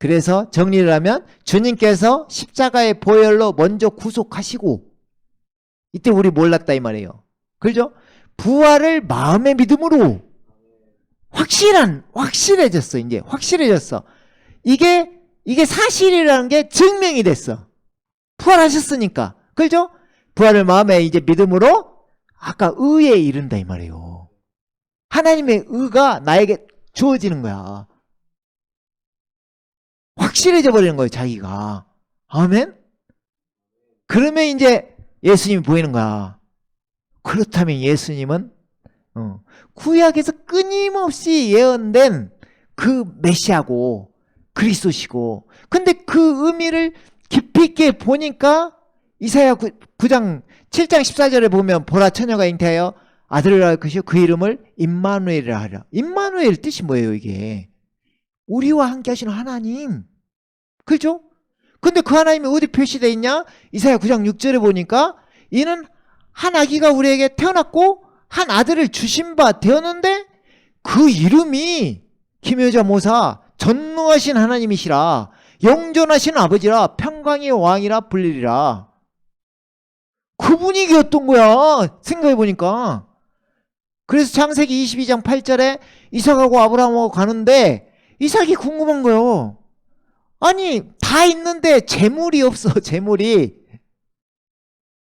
그래서 정리를 하면 주님께서 십자가의 보혈로 먼저 구속하시고, 이때 우리 몰랐다 이 말이에요. 그렇죠? 부활을 마음의 믿음으로 확실해졌어. 이제 확실해졌어. 이게 사실이라는 게 증명이 됐어. 부활하셨으니까. 그렇죠? 부활을 마음에 이제 믿음으로 아까 의에 이른다 이 말이에요. 하나님의 의가 나에게 주어지는 거야. 확실해져 버리는 거예요, 자기가. 아멘? 그러면 이제 예수님이 보이는 거야. 그렇다면 예수님은 구약에서 끊임없이 예언된 그 메시아고 그리스도시고, 근데 그 의미를 깊이 있게 보니까 이사야 9장 7장 14절에 보면 보라 처녀가 잉태하여 아들을 낳을 것이요 그 이름을 임마누엘이라 하라. 임마누엘 뜻이 뭐예요 이게? 우리와 함께 하시는 하나님. 그죠? 근데 그 하나님이 어디 표시되어 있냐? 이사야 9장 6절에 보니까 이는 한 아기가 우리에게 태어났고 한 아들을 주신 바 되었는데 그 이름이 기묘자 모사 전능하신 하나님이시라 영존하신 아버지라 평강의 왕이라 불리리라. 그 분위기였던 거야 생각해보니까. 그래서 창세기 22장 8절에 이삭하고 아브라함하고 가는데 이삭이 궁금한 거예요. 아니 다 있는데 재물이 없어. 재물이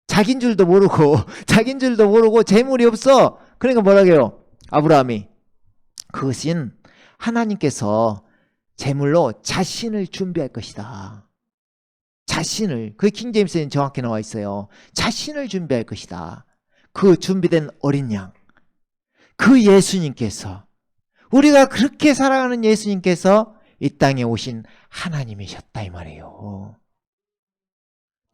자긴 줄도 모르고 재물이 없어. 그러니까 뭐라고요? 아브라함이 그것은 하나님께서 재물로 자신을 준비할 것이다. 자신을, 그 킹제임스에는 정확히 나와 있어요. 자신을 준비할 것이다. 그 준비된 어린 양, 그 예수님께서, 우리가 그렇게 사랑하는 예수님께서 이 땅에 오신 하나님이셨다 이 말이에요.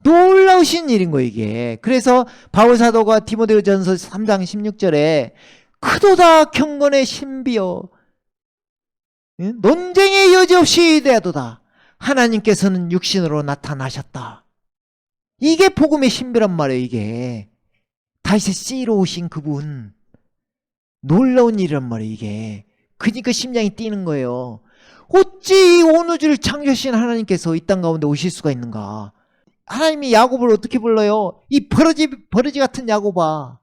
놀라우신 일인 거예요 이게. 그래서 바울사도가 디모데전서 3장 16절에 크도다 경건의 신비여 논쟁의 여지 없이 대하도다 하나님께서는 육신으로 나타나셨다. 이게 복음의 신비란 말이에요 이게. 다시 씨로 오신 그분, 놀라운 일이란 말이에요 이게. 그러니까 심장이 뛰는 거예요. 어찌 이 온 우주를 창조하신 하나님께서 이 땅 가운데 오실 수가 있는가. 하나님이 야곱을 어떻게 불러요? 이 버러지 같은 야곱아,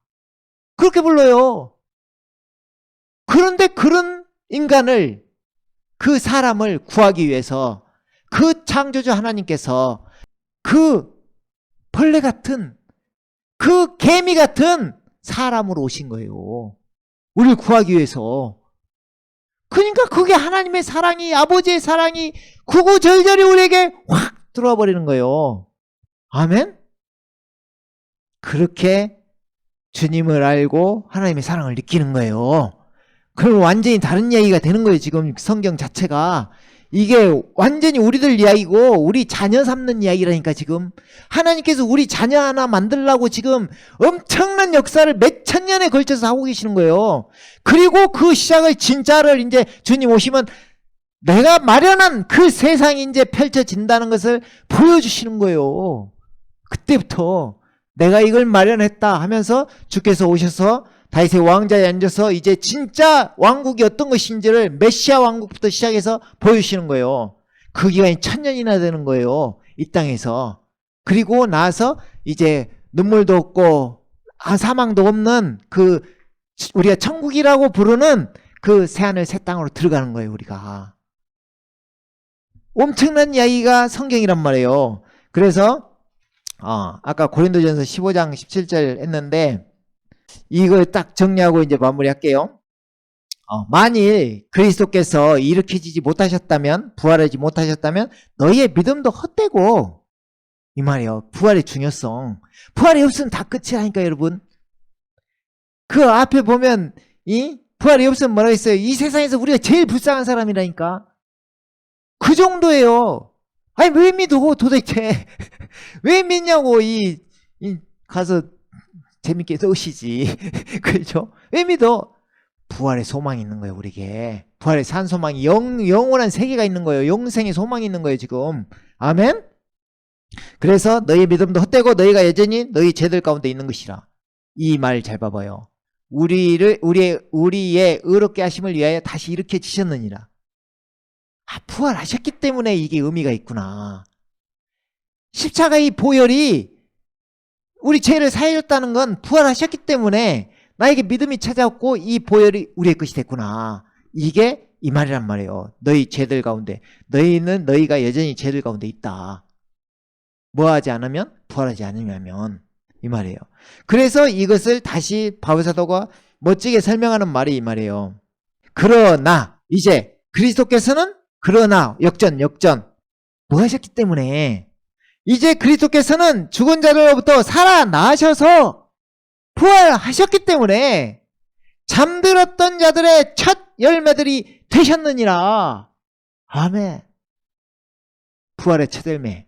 그렇게 불러요. 그런데 그런 인간을, 그 사람을 구하기 위해서 그 창조주 하나님께서 그 벌레 같은, 그 개미 같은 사람으로 오신 거예요. 우리를 구하기 위해서. 그러니까 그게 하나님의 사랑이, 아버지의 사랑이 구구절절히 우리에게 확 들어와 버리는 거예요. 아멘? 그렇게 주님을 알고 하나님의 사랑을 느끼는 거예요. 그럼 완전히 다른 이야기가 되는 거예요. 지금 성경 자체가 이게 완전히 우리들 이야기고 우리 자녀 삼는 이야기라니까. 지금 하나님께서 우리 자녀 하나 만들려고 지금 엄청난 역사를 몇 천 년에 걸쳐서 하고 계시는 거예요. 그리고 그 시작을 진짜를 이제 주님 오시면 내가 마련한 그 세상이 이제 펼쳐진다는 것을 보여주시는 거예요. 그때부터 내가 이걸 마련했다 하면서 주께서 오셔서 다윗의 왕자에 앉아서 이제 진짜 왕국이 어떤 것인지를 메시아 왕국부터 시작해서 보여주시는 거예요. 그 기간이 1000년이나 되는 거예요 이 땅에서. 그리고 나서 이제 눈물도 없고 사망도 없는 그 우리가 천국이라고 부르는 그 새하늘 새 땅으로 들어가는 거예요 우리가. 엄청난 이야기가 성경이란 말이에요. 그래서 아까 고린도전서 15장 17절 했는데 이걸 딱 정리하고 이제 마무리할게요. 만일 그리스도께서 일으키지 못하셨다면, 부활하지 못하셨다면 너희의 믿음도 헛되고, 이 말이에요. 부활의 중요성. 부활이 없으면 다 끝이라니까 여러분. 그 앞에 보면 이 부활이 없으면 뭐라고 했어요? 이 세상에서 우리가 제일 불쌍한 사람이라니까. 그 정도예요. 아니 왜 믿어 도대체. 왜 믿냐고. 가서 재밌게 넣으시지. 그렇죠? 왜 믿어? 부활의 소망이 있는 거예요 우리에게. 부활의 산 소망이, 영원한 세계가 있는 거예요. 영생의 소망이 있는 거예요 지금. 아멘? 그래서 너희 믿음도 헛되고 너희가 여전히 너희 죄들 가운데 있는 것이라. 이 말 잘 봐봐요. 우리의 의롭게 하심을 위하여 다시 일으켜 주셨느니라. 부활하셨기 때문에 이게 의미가 있구나. 십자가의 보혈이 우리 죄를 사해줬다는 건 부활하셨기 때문에 나에게 믿음이 찾아왔고 이 보혈이 우리의 것이 됐구나. 이게 이 말이란 말이에요. 너희 죄들 가운데, 너희가 여전히 죄들 가운데 있다. 뭐하지 않으면? 부활하지 않으면, 이 말이에요. 그래서 이것을 다시 바울사도가 멋지게 설명하는 말이 이 말이에요. 그러나 이제 그리스도께서는, 그러나 역전 뭐 하셨기 때문에 이제 그리스도께서는 죽은 자들로부터 살아나셔서 부활하셨기 때문에 잠들었던 자들의 첫 열매들이 되셨느니라. 아멘. 부활의 첫 열매.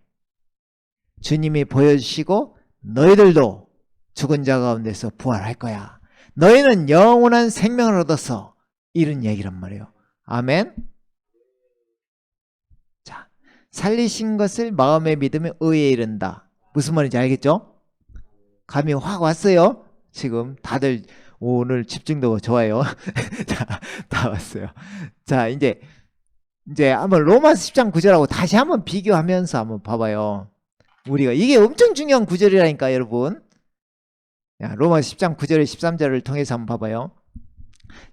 주님이 보여주시고 너희들도 죽은 자 가운데서 부활할 거야. 너희는 영원한 생명을 얻어서 이런 얘기란 말이에요. 아멘. 자, 살리신 것을 마음에 믿으면 의에 이른다. 무슨 말인지 알겠죠? 감이 확 왔어요. 지금 다들 오늘 집중도가 좋아요. 자, 다 왔어요. 자, 이제 한번 로마서 10장 9절하고 다시 한번 비교하면서 한번 봐봐요. 우리가 이게 엄청 중요한 구절이라니까 여러분. 야, 로마서 10장 9절에 13절을 통해서 한번 봐봐요.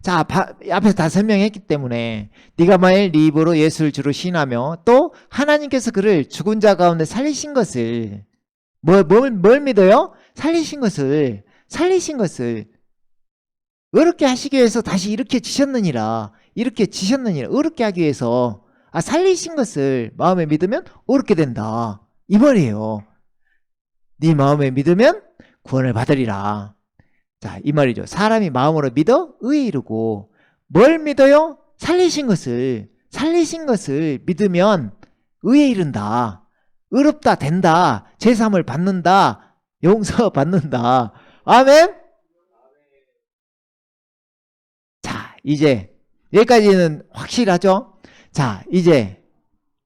자, 앞에서 다 설명했기 때문에 네가 만일 네 입으로 예수를 주로 시인하며 또 하나님께서 그를 죽은 자 가운데 살리신 것을 뭘 믿어요? 살리신 것을 어렵게 하시기 위해서 다시 이렇게 지셨느니라. 어렵게 하기 위해서 살리신 것을 마음에 믿으면 어렵게 된다. 이 말이에요. 네 마음에 믿으면 구원을 받으리라. 자, 이 말이죠. 사람이 마음으로 믿어 의에 이르고 뭘 믿어요? 살리신 것을 믿으면 의에 이른다. 의롭다 된다. 제사함을 받는다. 용서 받는다. 아멘. 자, 이제 여기까지는 확실하죠? 자, 이제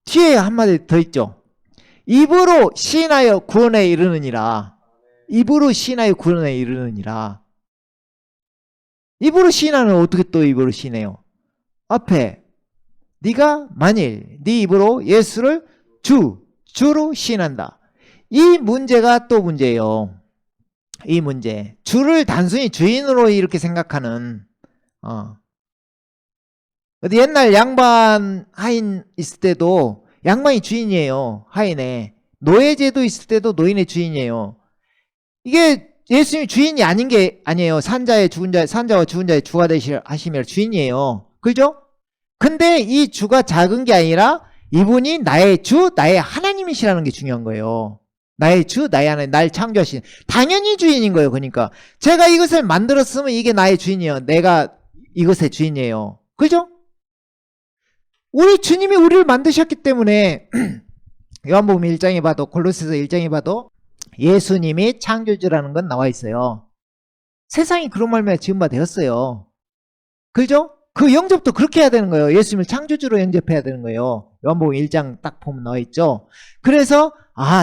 뒤에 한마디 더 있죠. 입으로 시인하여 구원에 이르느니라. 입으로 시인하여 구원에 이르느니라. 입으로 시인하는 어떻게 또 입으로 시인해요? 앞에 네가 만일 네 입으로 예수를 주로 시인한다. 이 문제가 또 문제예요. 이 문제. 주를 단순히 주인으로 이렇게 생각하는 어디 옛날 양반 하인 있을 때도 양반이 주인이에요. 하인의. 노예제도 있을 때도 노인의 주인이에요. 이게 예수님이 주인이 아닌 게 아니에요. 산자와 죽은 자의 주가 하시며 주인이에요. 그죠? 근데 이 주가 작은 게 아니라 이분이 나의 주, 나의 하나님이시라는 게 중요한 거예요. 나의 주, 나의 하나님, 날 창조하신. 당연히 주인인 거예요. 그러니까 제가 이것을 만들었으면 이게 나의 주인이에요. 내가 이것의 주인이에요. 그죠? 우리 주님이 우리를 만드셨기 때문에 요한복음 1장에 봐도 골로새서 1장에 봐도 예수님이 창조주라는 건 나와 있어요. 세상이 그런 말미암아 지은 바 되었어요. 그죠? 그 영접도 그렇게 해야 되는 거예요. 예수님을 창조주로 영접해야 되는 거예요. 요한복음 1장 딱 보면 나와 있죠. 그래서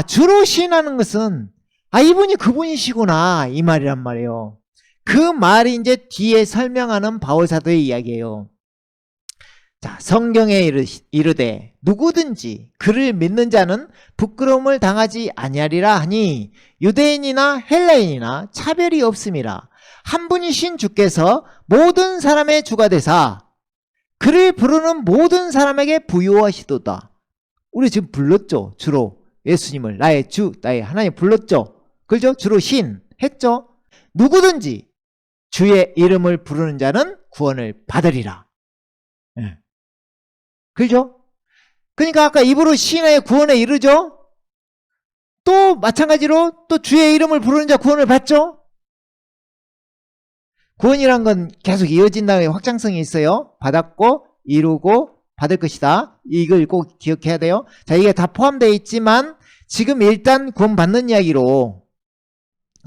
주로 시인하는 것은 이분이 그분이시구나 이 말이란 말이에요. 그 말이 이제 뒤에 설명하는 바울사도의 이야기예요. 자, 성경에 이르되 누구든지 그를 믿는 자는 부끄러움을 당하지 아니하리라 하니 유대인이나 헬라인이나 차별이 없음이라. 한 분이신 주께서 모든 사람의 주가 되사 그를 부르는 모든 사람에게 부요하시도다. 우리 지금 불렀죠. 주로 예수님을 나의 주, 나의 하나님 불렀죠. 그죠? 주로 신 했죠. 누구든지 주의 이름을 부르는 자는 구원을 받으리라. 네. 그죠? 그러니까 아까 입으로 시인하여 구원에 이르죠? 또 마찬가지로 또 주의 이름을 부르는 자 구원을 받죠? 구원이란 건 계속 이어진 다음에 확장성이 있어요. 받았고 이루고 받을 것이다. 이걸 꼭 기억해야 돼요. 자, 이게 다 포함되어 있지만 지금 일단 구원 받는 이야기로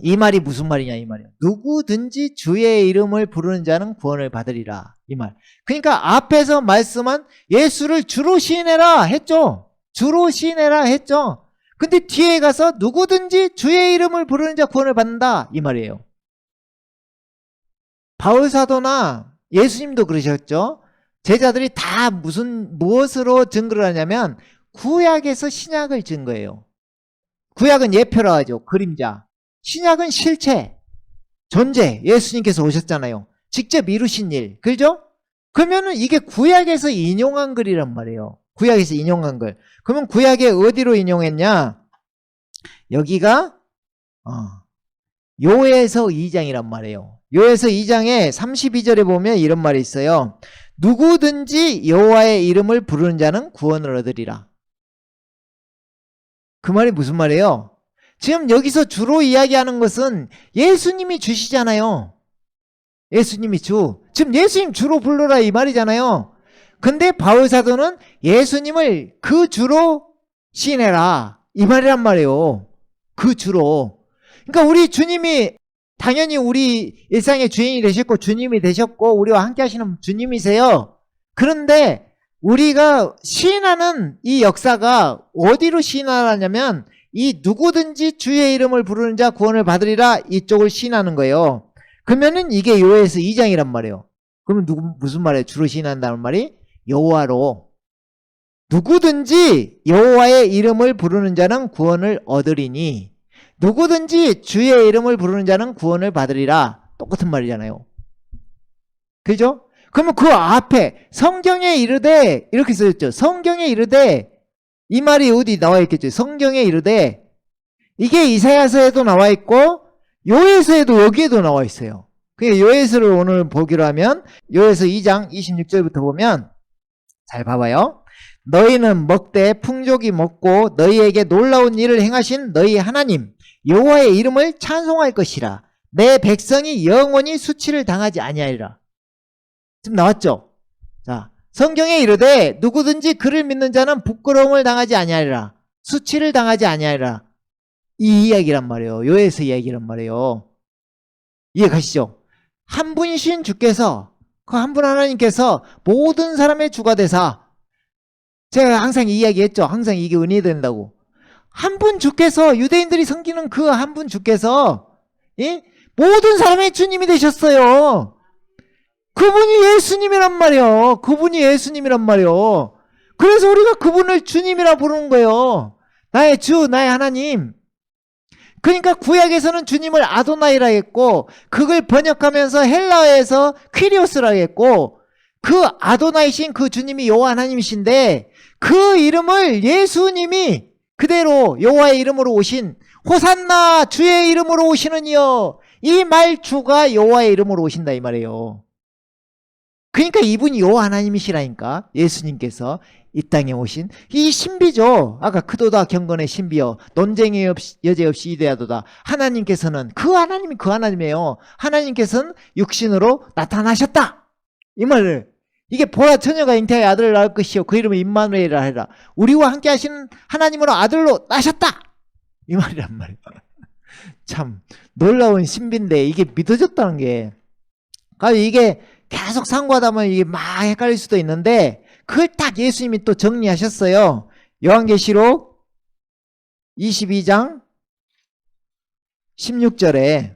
이 말이 무슨 말이냐 이 말이야. 누구든지 주의 이름을 부르는 자는 구원을 받으리라 이 말. 그러니까 앞에서 말씀한 예수를 주로 시인해라 했죠. 주로 시인해라 했죠. 근데 뒤에 가서 누구든지 주의 이름을 부르는 자 구원을 받는다 이 말이에요. 바울사도나 예수님도 그러셨죠. 제자들이 다 무엇으로 증거를 하냐면 구약에서 신약을 증거해요. 구약은 예표라 하죠. 그림자. 신약은 실체, 존재. 예수님께서 오셨잖아요. 직접 이루신 일. 그죠? 그러면은 이게 구약에서 인용한 글이란 말이에요. 구약에서 인용한 글. 그러면 구약에 어디로 인용했냐? 여기가 요에서 2장이란 말이에요. 요에서 2장에 32절에 보면 이런 말이 있어요. 누구든지 여호와의 이름을 부르는 자는 구원을 얻으리라. 그 말이 무슨 말이에요? 지금 여기서 주로 이야기하는 것은 예수님이 주시잖아요. 예수님이 주. 지금 예수님 주로 불러라 이 말이잖아요. 근데 바울사도는 예수님을 그 주로 시인해라. 이 말이란 말이에요. 그 주로. 그러니까 우리 주님이 당연히 우리 일상의 주인이 되셨고 주님이 되셨고 우리와 함께 하시는 주님이세요. 그런데 우리가 시인하는 이 역사가 어디로 시인하냐면 이 누구든지 주의 이름을 부르는 자 구원을 받으리라 이쪽을 시인하는 거예요. 그러면은 이게 요에서 2장이란 말이에요. 그러면 무슨 말이에요? 주로 시인한다는 말이 여호와로 누구든지 여호와의 이름을 부르는 자는 구원을 얻으리니 누구든지 주의 이름을 부르는 자는 구원을 받으리라. 똑같은 말이잖아요. 그죠? 그러면 그 앞에 성경에 이르되 이렇게 써있죠. 성경에 이르되 이 말이 어디 나와 있겠죠. 성경에 이르되 이게 이사야서에도 나와 있고 요에서에도 여기에도 나와 있어요. 그러니까 요에서를 오늘 보기로 하면 요에서 2장 26절부터 보면 잘 봐봐요. 너희는 먹되 풍족이 먹고 너희에게 놀라운 일을 행하신 너희 하나님 여호와의 이름을 찬송할 것이라. 내 백성이 영원히 수치를 당하지 아니하리라. 지금 나왔죠? 자, 성경에 이르되 누구든지 그를 믿는 자는 부끄러움을 당하지 아니하리라. 수치를 당하지 아니하리라. 이 이야기란 말이에요. 요에서 이야기란 말이에요. 이해 가시죠? 한 분이신 주께서 그 한 분 하나님께서 모든 사람의 주가 되사 제가 항상 이 이야기했죠. 항상 이게 은혜 된다고. 한 분 주께서 유대인들이 섬기는 그 한 분 주께서 모든 사람의 주님이 되셨어요. 그분이 예수님이란 말이에요. 그분이 예수님이란 말이에요. 그래서 우리가 그분을 주님이라 부르는 거예요. 나의 주, 나의 하나님. 그러니까 구약에서는 주님을 아도나이라 했고 그걸 번역하면서 헬라어에서 퀴리오스라 했고 그 아도나이신 그 주님이 여호와 하나님이신데 그 이름을 예수님이 그대로 여호와의 이름으로 오신 호산나 주의 이름으로 오시는 이여 이 말주가 여호와의 이름으로 오신다 이 말이에요. 그러니까 이분이 여호와 하나님이시라니까 예수님께서 이 땅에 오신 이 신비죠. 아까 크도다 경건의 신비여 논쟁의 여지 없이 이대하도다. 하나님께서는 그 하나님이 그 하나님이에요. 하나님께서는 육신으로 나타나셨다 이 말을. 이게 보라 처녀가 잉태하여 아들을 낳을 것이요 그 이름을 임마누엘이라 하리라. 우리와 함께 하시는 하나님으로 아들로 나셨다 이 말이란 말이에요. 참 놀라운 신비인데 이게 믿어졌다는 게 이게 계속 상고하다 보면 이게 막 헷갈릴 수도 있는데 그걸 딱 예수님이 또 정리하셨어요. 요한계시록 22장 16절에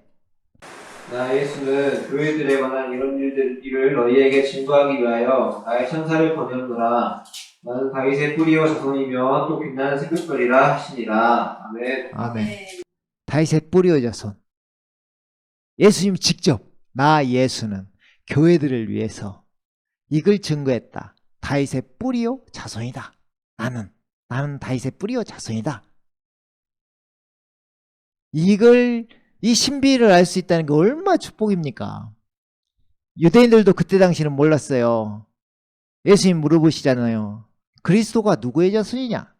나 예수는 교회들에 관한 이런 일을 너희에게 증거하기 위하여 나의 천사를 보냈노라. 나는 다윗의 뿌리와 자손이며 또 빛나는 새벽별이라 하시니라. 아멘. 아멘. 다윗의 뿌리와 자손. 예수님 직접 나 예수는 교회들을 위해서 이걸 증거했다. 다윗의 뿌리요 자손이다. 나는 다윗의 뿌리요 자손이다. 이 신비를 알 수 있다는 게 얼마나 축복입니까? 유대인들도 그때 당시는 몰랐어요. 예수님 물어보시잖아요. 그리스도가 누구의 자손이냐?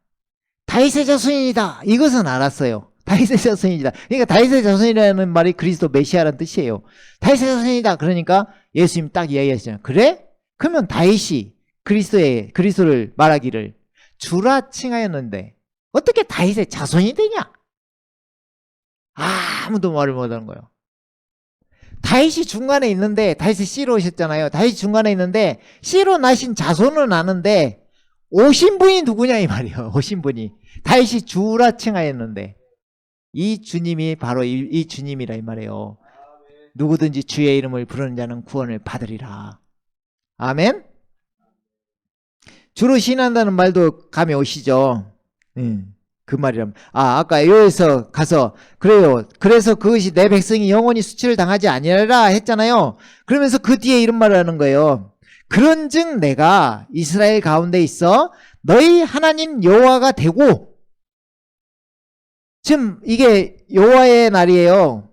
다윗의 자손이다. 이것은 알았어요. 다윗의 자손이다. 그러니까 다윗의 자손이라는 말이 그리스도 메시아라는 뜻이에요. 다윗의 자손이다. 그러니까 예수님 딱 이야기하시잖아요. 그래? 그러면 다윗이 그리스도를 말하기를 주라 칭하였는데 어떻게 다윗의 자손이 되냐? 아무도 말을 못하는 거예요. 다윗이 중간에 있는데 다윗이 씨로 오셨잖아요. 다윗이 중간에 있는데 씨로 나신 자손은 아는데 오신 분이 누구냐 이 말이에요. 오신 분이 다윗이 주라 칭하였는데 이 주님이 바로 이 주님이라 이 말이에요. 누구든지 주의 이름을 부르는 자는 구원을 받으리라. 아멘. 주로 신한다는 말도 감이 오시죠. 그 말이라면 아까 요에서 가서 그래요. 그래서 그것이 내 백성이 영원히 수치를 당하지 아니하리라 했잖아요. 그러면서 그 뒤에 이런 말을 하는 거예요. 그런즉 내가 이스라엘 가운데 있어 너희 하나님 여호와가 되고 지금 이게 여호와의 날이에요.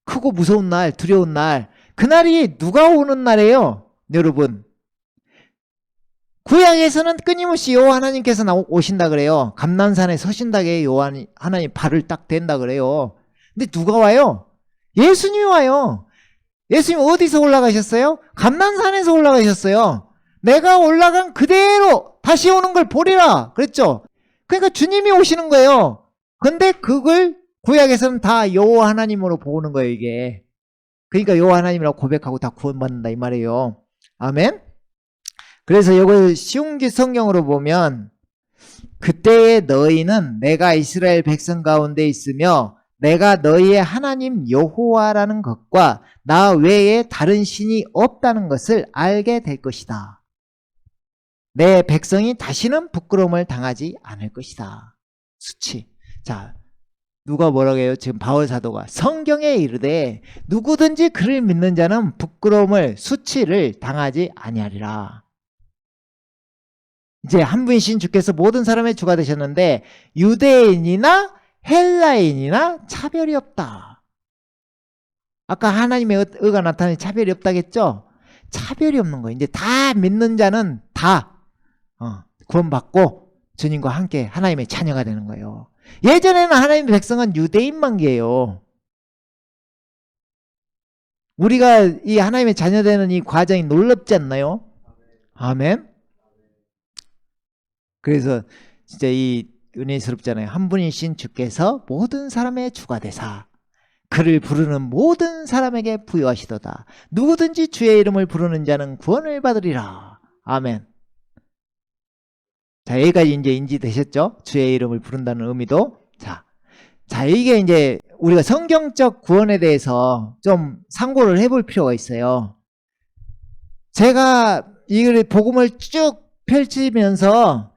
크고 무서운 날, 두려운 날. 그날이 누가 오는 날이에요? 여러분 구약에서는 끊임없이 여호와 하나님께서 오신다 그래요. 감난산에 서신다게 여호와 하나님 발을 딱 댄다 그래요. 근데 누가 와요? 예수님이 와요. 예수님 어디서 올라가셨어요? 감난산에서 올라가셨어요. 내가 올라간 그대로 다시 오는 걸 보리라 그랬죠. 그러니까 주님이 오시는 거예요. 근데 그걸 구약에서는 다 여호와 하나님으로 보는 거예요, 이게. 그러니까 여호와 하나님이라고 고백하고 다 구원받는다 이 말이에요. 아멘. 그래서 이걸 시온기 성경으로 보면 그때의 너희는 내가 이스라엘 백성 가운데 있으며 내가 너희의 하나님 여호와라는 것과 나 외에 다른 신이 없다는 것을 알게 될 것이다. 내 백성이 다시는 부끄러움을 당하지 않을 것이다. 수치. 자, 누가 뭐라고 해요? 지금 바울 사도가 성경에 이르되 누구든지 그를 믿는 자는 부끄러움을 수치를 당하지 아니하리라. 이제 한 분이신 주께서 모든 사람의 주가 되셨는데 유대인이나 헬라인이나 차별이 없다. 아까 하나님의 의가 나타나니 차별이 없다겠죠? 차별이 없는 거예요. 이제 다 믿는 자는 다 구원받고 주님과 함께 하나님의 자녀가 되는 거예요. 예전에는 하나님의 백성은 유대인만이에요. 우리가 이 하나님의 자녀 되는 이 과정이 놀랍지 않나요? 아멘. 그래서 진짜 이 은혜스럽잖아요. 한 분이신 주께서 모든 사람의 주가 되사 그를 부르는 모든 사람에게 부여하시도다. 누구든지 주의 이름을 부르는 자는 구원을 받으리라. 아멘. 자, 여기까지 이제 인지되셨죠? 주의 이름을 부른다는 의미도. 자, 이게 이제 우리가 성경적 구원에 대해서 좀 상고를 해볼 필요가 있어요. 제가 이 복음을 쭉 펼치면서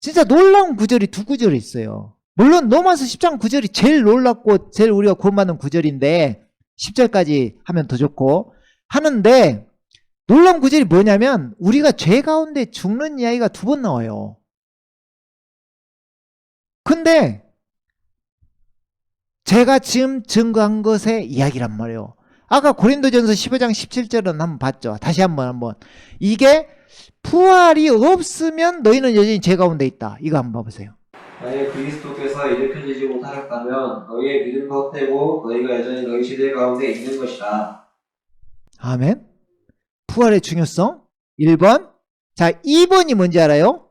진짜 놀라운 구절이 두 구절이 있어요. 물론 로마서 10장 9절이 제일 놀랍고 제일 우리가 구원받는 구절인데 10절까지 하면 더 좋고 하는데 놀라운 구절이 뭐냐면 우리가 죄 가운데 죽는 이야기가 두 번 나와요. 근데 제가 지금 증거한 것의 이야기란 말이에요. 아까 고린도전서 15장 17절은 한번 봤죠. 다시 한번 이게 부활이 없으면 너희는 여전히 죄 가운데 있다. 이거 한번 봐보세요. 만약 그리스도께서 일으켜지지 못하셨다면 너희의 믿음도 헛되고 너희가 여전히 너희 시대 가운데 있는 것이다. 아멘. 부활의 중요성 1번. 자, 2번이 뭔지 알아요?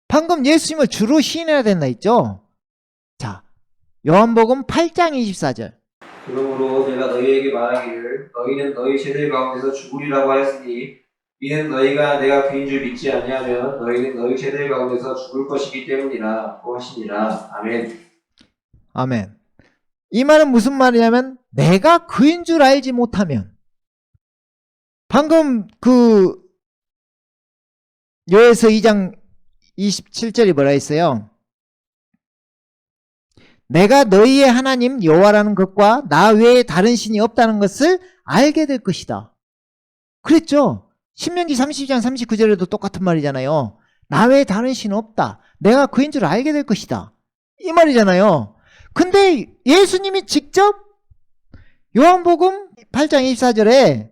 방금 예수님을 주로 시인해야 된다 했죠? 자, 요한복음 8장 24절. 그러므로 내가 너희에게 말하기를 너희는 너희 세대 가운데서 죽으리라고 하였으니 이는 너희가 내가 그인 줄 믿지 아니하면 너희는 너희 세대 가운데서 죽을 것이기 때문이라고 하시니라. 아멘. 아멘. 이 말은 무슨 말이냐면 내가 그인 줄 알지 못하면 방금 그 요에서 2장 27절이 뭐라 했어요? 내가 너희의 하나님 여호와라는 것과 나 외에 다른 신이 없다는 것을 알게 될 것이다. 그랬죠? 신명기 30장 39절에도 똑같은 말이잖아요. 나 외에 다른 신은 없다. 내가 그인 줄 알게 될 것이다. 이 말이잖아요. 근데 예수님이 직접 요한복음 8장 24절에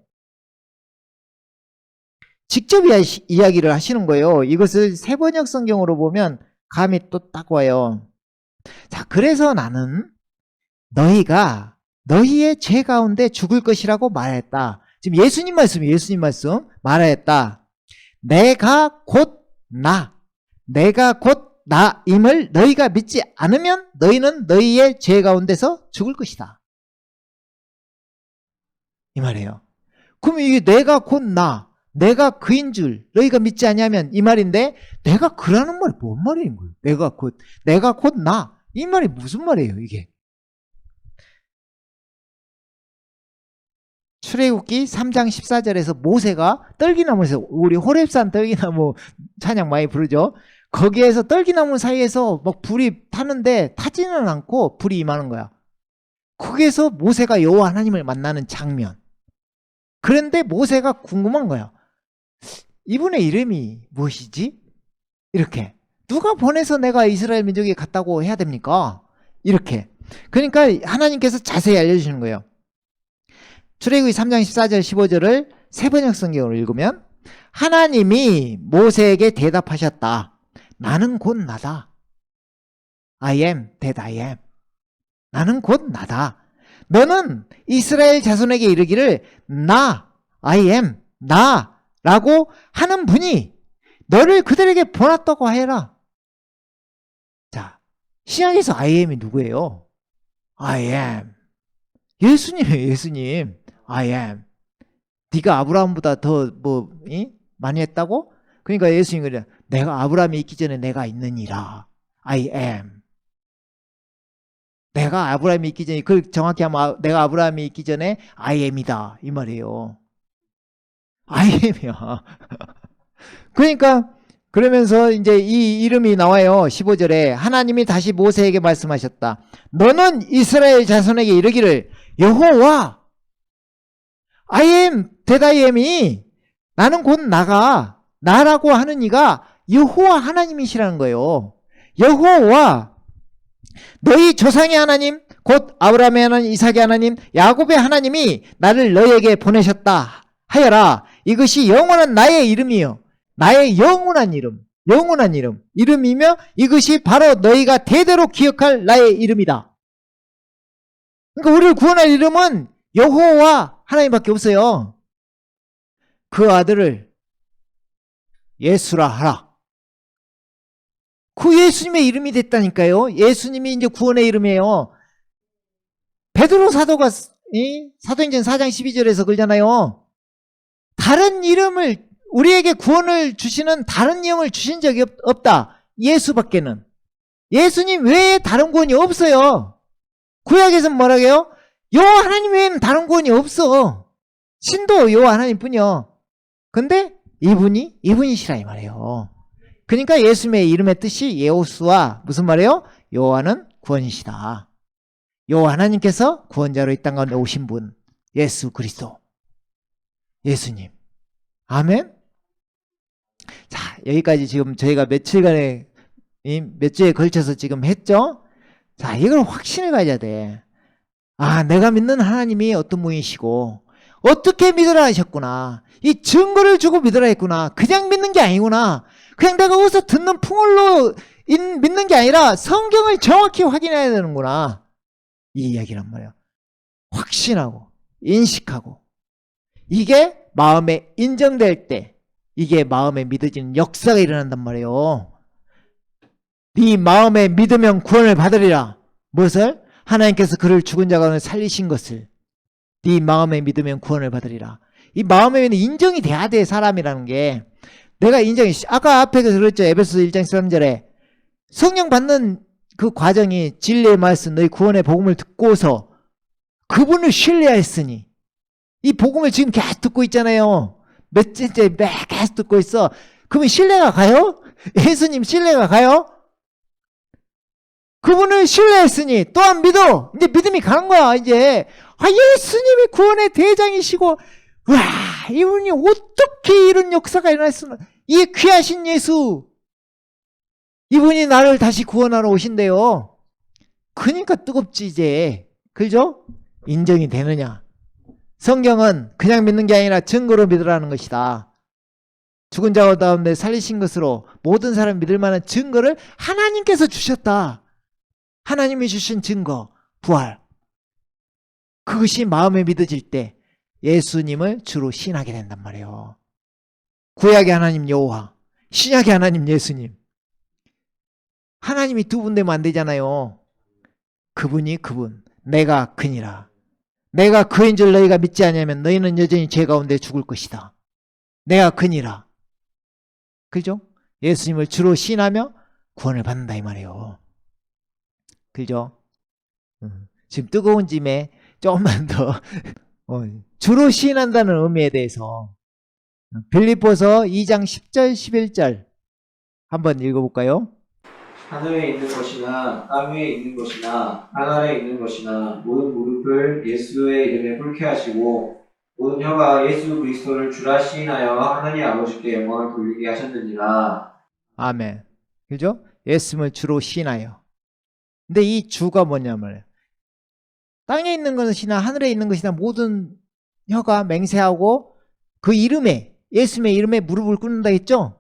직접 이야기를 하시는 거예요. 이것을 세번역 성경으로 보면 감이 또 딱 와요. 자, 그래서 나는 너희가 너희의 죄 가운데 죽을 것이라고 말했다. 지금 예수님 말씀 말하였다. 내가 곧 나임을 너희가 믿지 않으면 너희는 너희의 죄 가운데서 죽을 것이다. 이 말이에요. 그럼 이게 내가 곧 내가 그인 줄 너희가 믿지 않냐면 이 말인데 내가 그라는 말이 뭔 말인 거예요? 내가 곧 이 말이 무슨 말이에요 이게? 출애굽기 3장 14절에서 모세가 떨기나무에서 우리 호렙산 떨기나무 찬양 많이 부르죠. 거기에서 떨기나무 사이에서 막 불이 타는데 타지는 않고 불이 임하는 거야. 거기에서 모세가 여호와 하나님을 만나는 장면. 그런데 모세가 궁금한 거야. 이분의 이름이 무엇이지? 이렇게. 누가 보내서 내가 이스라엘 민족에 갔다고 해야 됩니까? 이렇게. 그러니까 하나님께서 자세히 알려주시는 거예요. 출애굽기 3장 14절 15절을 세번역 성경으로 읽으면 하나님이 모세에게 대답하셨다. 나는 곧 나다. I am that I am. 나는 곧 나다. 너는 이스라엘 자손에게 이르기를 I am, 라고 하는 분이 너를 그들에게 보냈다고 해라. 신약에서 I am이 누구예요? I am. 예수님이에요, 예수님. I am. 네가 아브라함보다 더 많이 했다고? 그러니까 예수님이 그래. 내가 아브라함이 있기 전에 내가 있느니라. I am. 내가 아브라함이 있기 전에, 그 정확히 하면 내가 아브라함이 있기 전에 I am이다. 이 말이에요. I am이야. 그러니까 그러면서 이제 이 이름이 나와요. 15절에 하나님이 다시 모세에게 말씀하셨다. 너는 이스라엘 자손에게 이르기를 여호와 I am that I am이 나는 곧 나라고 하는 이가 여호와 하나님이시라는 거예요. 여호와 너희 조상의 하나님 곧 아브라함의 하나님 이삭의 하나님 야곱의 하나님이 나를 너희에게 보내셨다 하여라. 이것이 영원한 나의 이름이요. 나의 영원한 이름이며 이것이 바로 너희가 대대로 기억할 나의 이름이다. 그러니까 우리를 구원할 이름은 여호와 하나님밖에 없어요. 그 아들을 예수라 하라. 그 예수님의 이름이 됐다니까요. 예수님이 이제 구원의 이름이에요. 베드로 사도가 사도행전 4장 12절에서 그러잖아요. 다른 이름을 우리에게 구원을 주시는 다른 이름을 주신 적이 없다. 예수밖에는. 예수님 외에 다른 구원이 없어요. 구약에서는 뭐라고 해요? 여호와 하나님 외에는 다른 구원이 없어. 신도 여호와 하나님뿐이요. 근데 이분이시라 이 말이에요. 그러니까 예수님의 이름의 뜻이 예호수아 무슨 말이에요? 여호와는 구원이시다. 여호와 하나님께서 구원자로 이 땅 가운데 오신 분 예수 그리스도 예수님. 아멘. 자, 여기까지 지금 저희가 며칠간에 몇 주에 걸쳐서 지금 했죠. 자, 이걸 확신을 가져야 돼. 아, 내가 믿는 하나님이 어떤 분이시고 어떻게 믿으라 하셨구나. 이 증거를 주고 믿으라 했구나. 그냥 믿는 게 아니구나. 그냥 내가 어디서 듣는 풍월로 믿는 게 아니라 성경을 정확히 확인해야 되는구나. 이 이야기란 말이야. 확신하고 인식하고 이게 마음에 인정될 때 이게 마음에 믿어지는 역사가 일어난단 말이에요. 네 마음에 믿으면 구원을 받으리라. 무엇을? 하나님께서 그를 죽은 자 가운데 살리신 것을. 네 마음에 믿으면 구원을 받으리라. 이 마음에 인정이 돼야 돼. 사람이라는 게. 내가 인정이 아까 앞에 그랬죠. 에베소서 1장 13절에 성령 받는 그 과정이 진리의 말씀 너희 구원의 복음을 듣고서 그분을 신뢰하였으니 이 복음을 지금 계속 듣고 있잖아요. 몇째째 계속 듣고 있어. 그러면 신뢰가 가요? 예수님 신뢰가 가요? 그분을 신뢰했으니 또한 믿어. 이제 믿음이 가는 거야. 이제 예수님이 구원의 대장이시고 와 이분이 어떻게 이런 역사가 일어날 수는 이 귀하신 예수 이분이 나를 다시 구원하러 오신대요. 그러니까 뜨겁지 이제. 그죠? 인정이 되느냐. 성경은 그냥 믿는 게 아니라 증거로 믿으라는 것이다. 죽은 자 가운데 살리신 것으로 모든 사람 믿을 만한 증거를 하나님께서 주셨다. 하나님이 주신 증거, 부활. 그것이 마음에 믿어질 때 예수님을 주로 신하게 된단 말이에요. 구약의 하나님 여호와, 신약의 하나님 예수님. 하나님이 두 분 되면 안 되잖아요. 그분이 그분, 내가 그니라. 내가 그인 줄 너희가 믿지 않으면 너희는 여전히 죄 가운데 죽을 것이다. 내가 그니라. 그죠? 예수님을 주로 신하며 구원을 받는다 이 말이에요. 그죠? 지금 뜨거운 짐에 조금만 더 주로 시인한다는 의미에 대해서 빌립보서 2장 10절 11절 한번 읽어볼까요? 하늘에 있는 것이나 땅 위에 있는 것이나 땅 아래에 있는 것이나 모든 무릎을 예수의 이름에 꿇게 하시고 모든 혀가 예수 그리스도를 주라 시인하여 하나님 아버지께 영광을 돌리게 하셨느니라. 아멘. 그죠? 예수님을 주로 시인하여. 근데 이 주가 뭐냐면 땅에 있는 것이나 하늘에 있는 것이나 모든 혀가 맹세하고 그 이름에 예수님의 이름에 무릎을 꿇는다 했죠?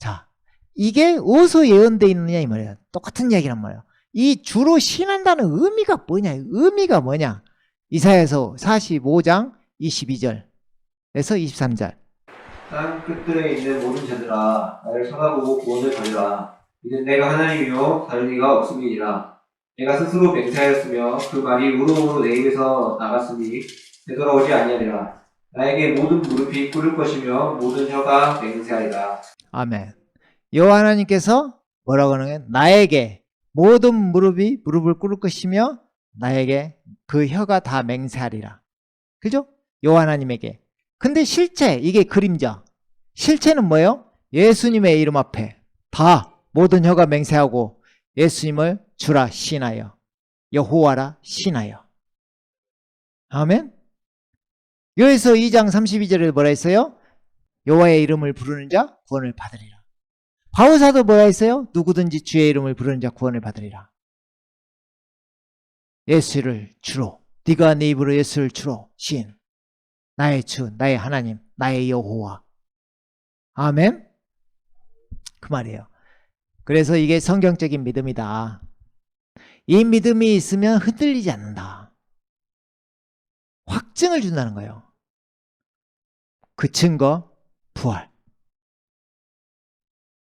자, 이게 어디서 예언되어 있느냐 이 말이야. 똑같은 이야기란 말이야. 이 주로 신한다는 의미가 뭐냐? 의미가 뭐냐? 이사야서 45장 22절에서 23절. 땅 끝들에 있는 모든 자들아 나를 쳐다보고 구원을 받으라. 이는 내가 하나님이요 다른 이가 없음이니라. 내가 스스로 맹세하였으며 그 말이 우르르 내 입에서 나갔으니 되돌아오지 아니하리라. 나에게 모든 무릎이 꿇을 것이며 모든 혀가 맹세하리라. 아멘. 여호와 하나님께서 뭐라고 하는 거예요? 나에게 모든 무릎이 무릎을 꿇을 것이며 나에게 그 혀가 다 맹세하리라. 그죠? 여호와 하나님에게. 근데 실체, 이게 그림자. 실체는 뭐예요? 예수님의 이름 앞에 다 모든 혀가 맹세하고 예수님을 주라 신하여 여호와라 신하여. 아멘. 여기서 2장 32절에 뭐라 했어요? 여호와의 이름을 부르는 자 구원을 받으리라. 바울사도 뭐라 했어요? 누구든지 주의 이름을 부르는 자 구원을 받으리라. 예수를 주로, 네가 네 입으로 예수를 주로 신, 나의 주, 나의 하나님, 나의 여호와. 아멘. 그 말이에요. 그래서 이게 성경적인 믿음이다. 이 믿음이 있으면 흔들리지 않는다. 확증을 준다는 거예요. 그 증거, 부활.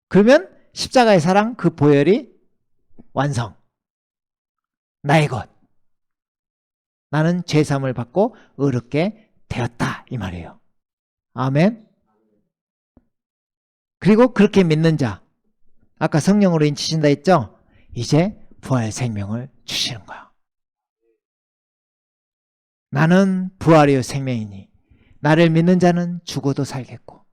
그러면 십자가의 사랑, 그 보혈이 완성. 나의 것. 나는 죄사함을 받고 의롭게 되었다. 이 말이에요. 아멘. 그리고 그렇게 믿는 자. 아까 성령으로 인치신다 했죠? 이제 부활 생명을 주시는 거야. 나는 부활이요 생명이니 나를 믿는 자는 죽어도 살겠고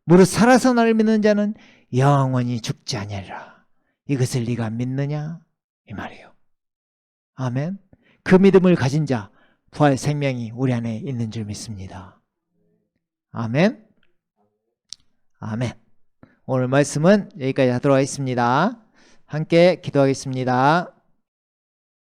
무릇 살아서 나를 믿는 자는 영원히 죽지 아니하리라. 이것을 네가 믿느냐? 이 말이에요. 아멘. 그 믿음을 가진 자 부활 생명이 우리 안에 있는 줄 믿습니다. 아멘. 아멘. 오늘 말씀은 여기까지 하도록 하겠습니다. 함께 기도하겠습니다.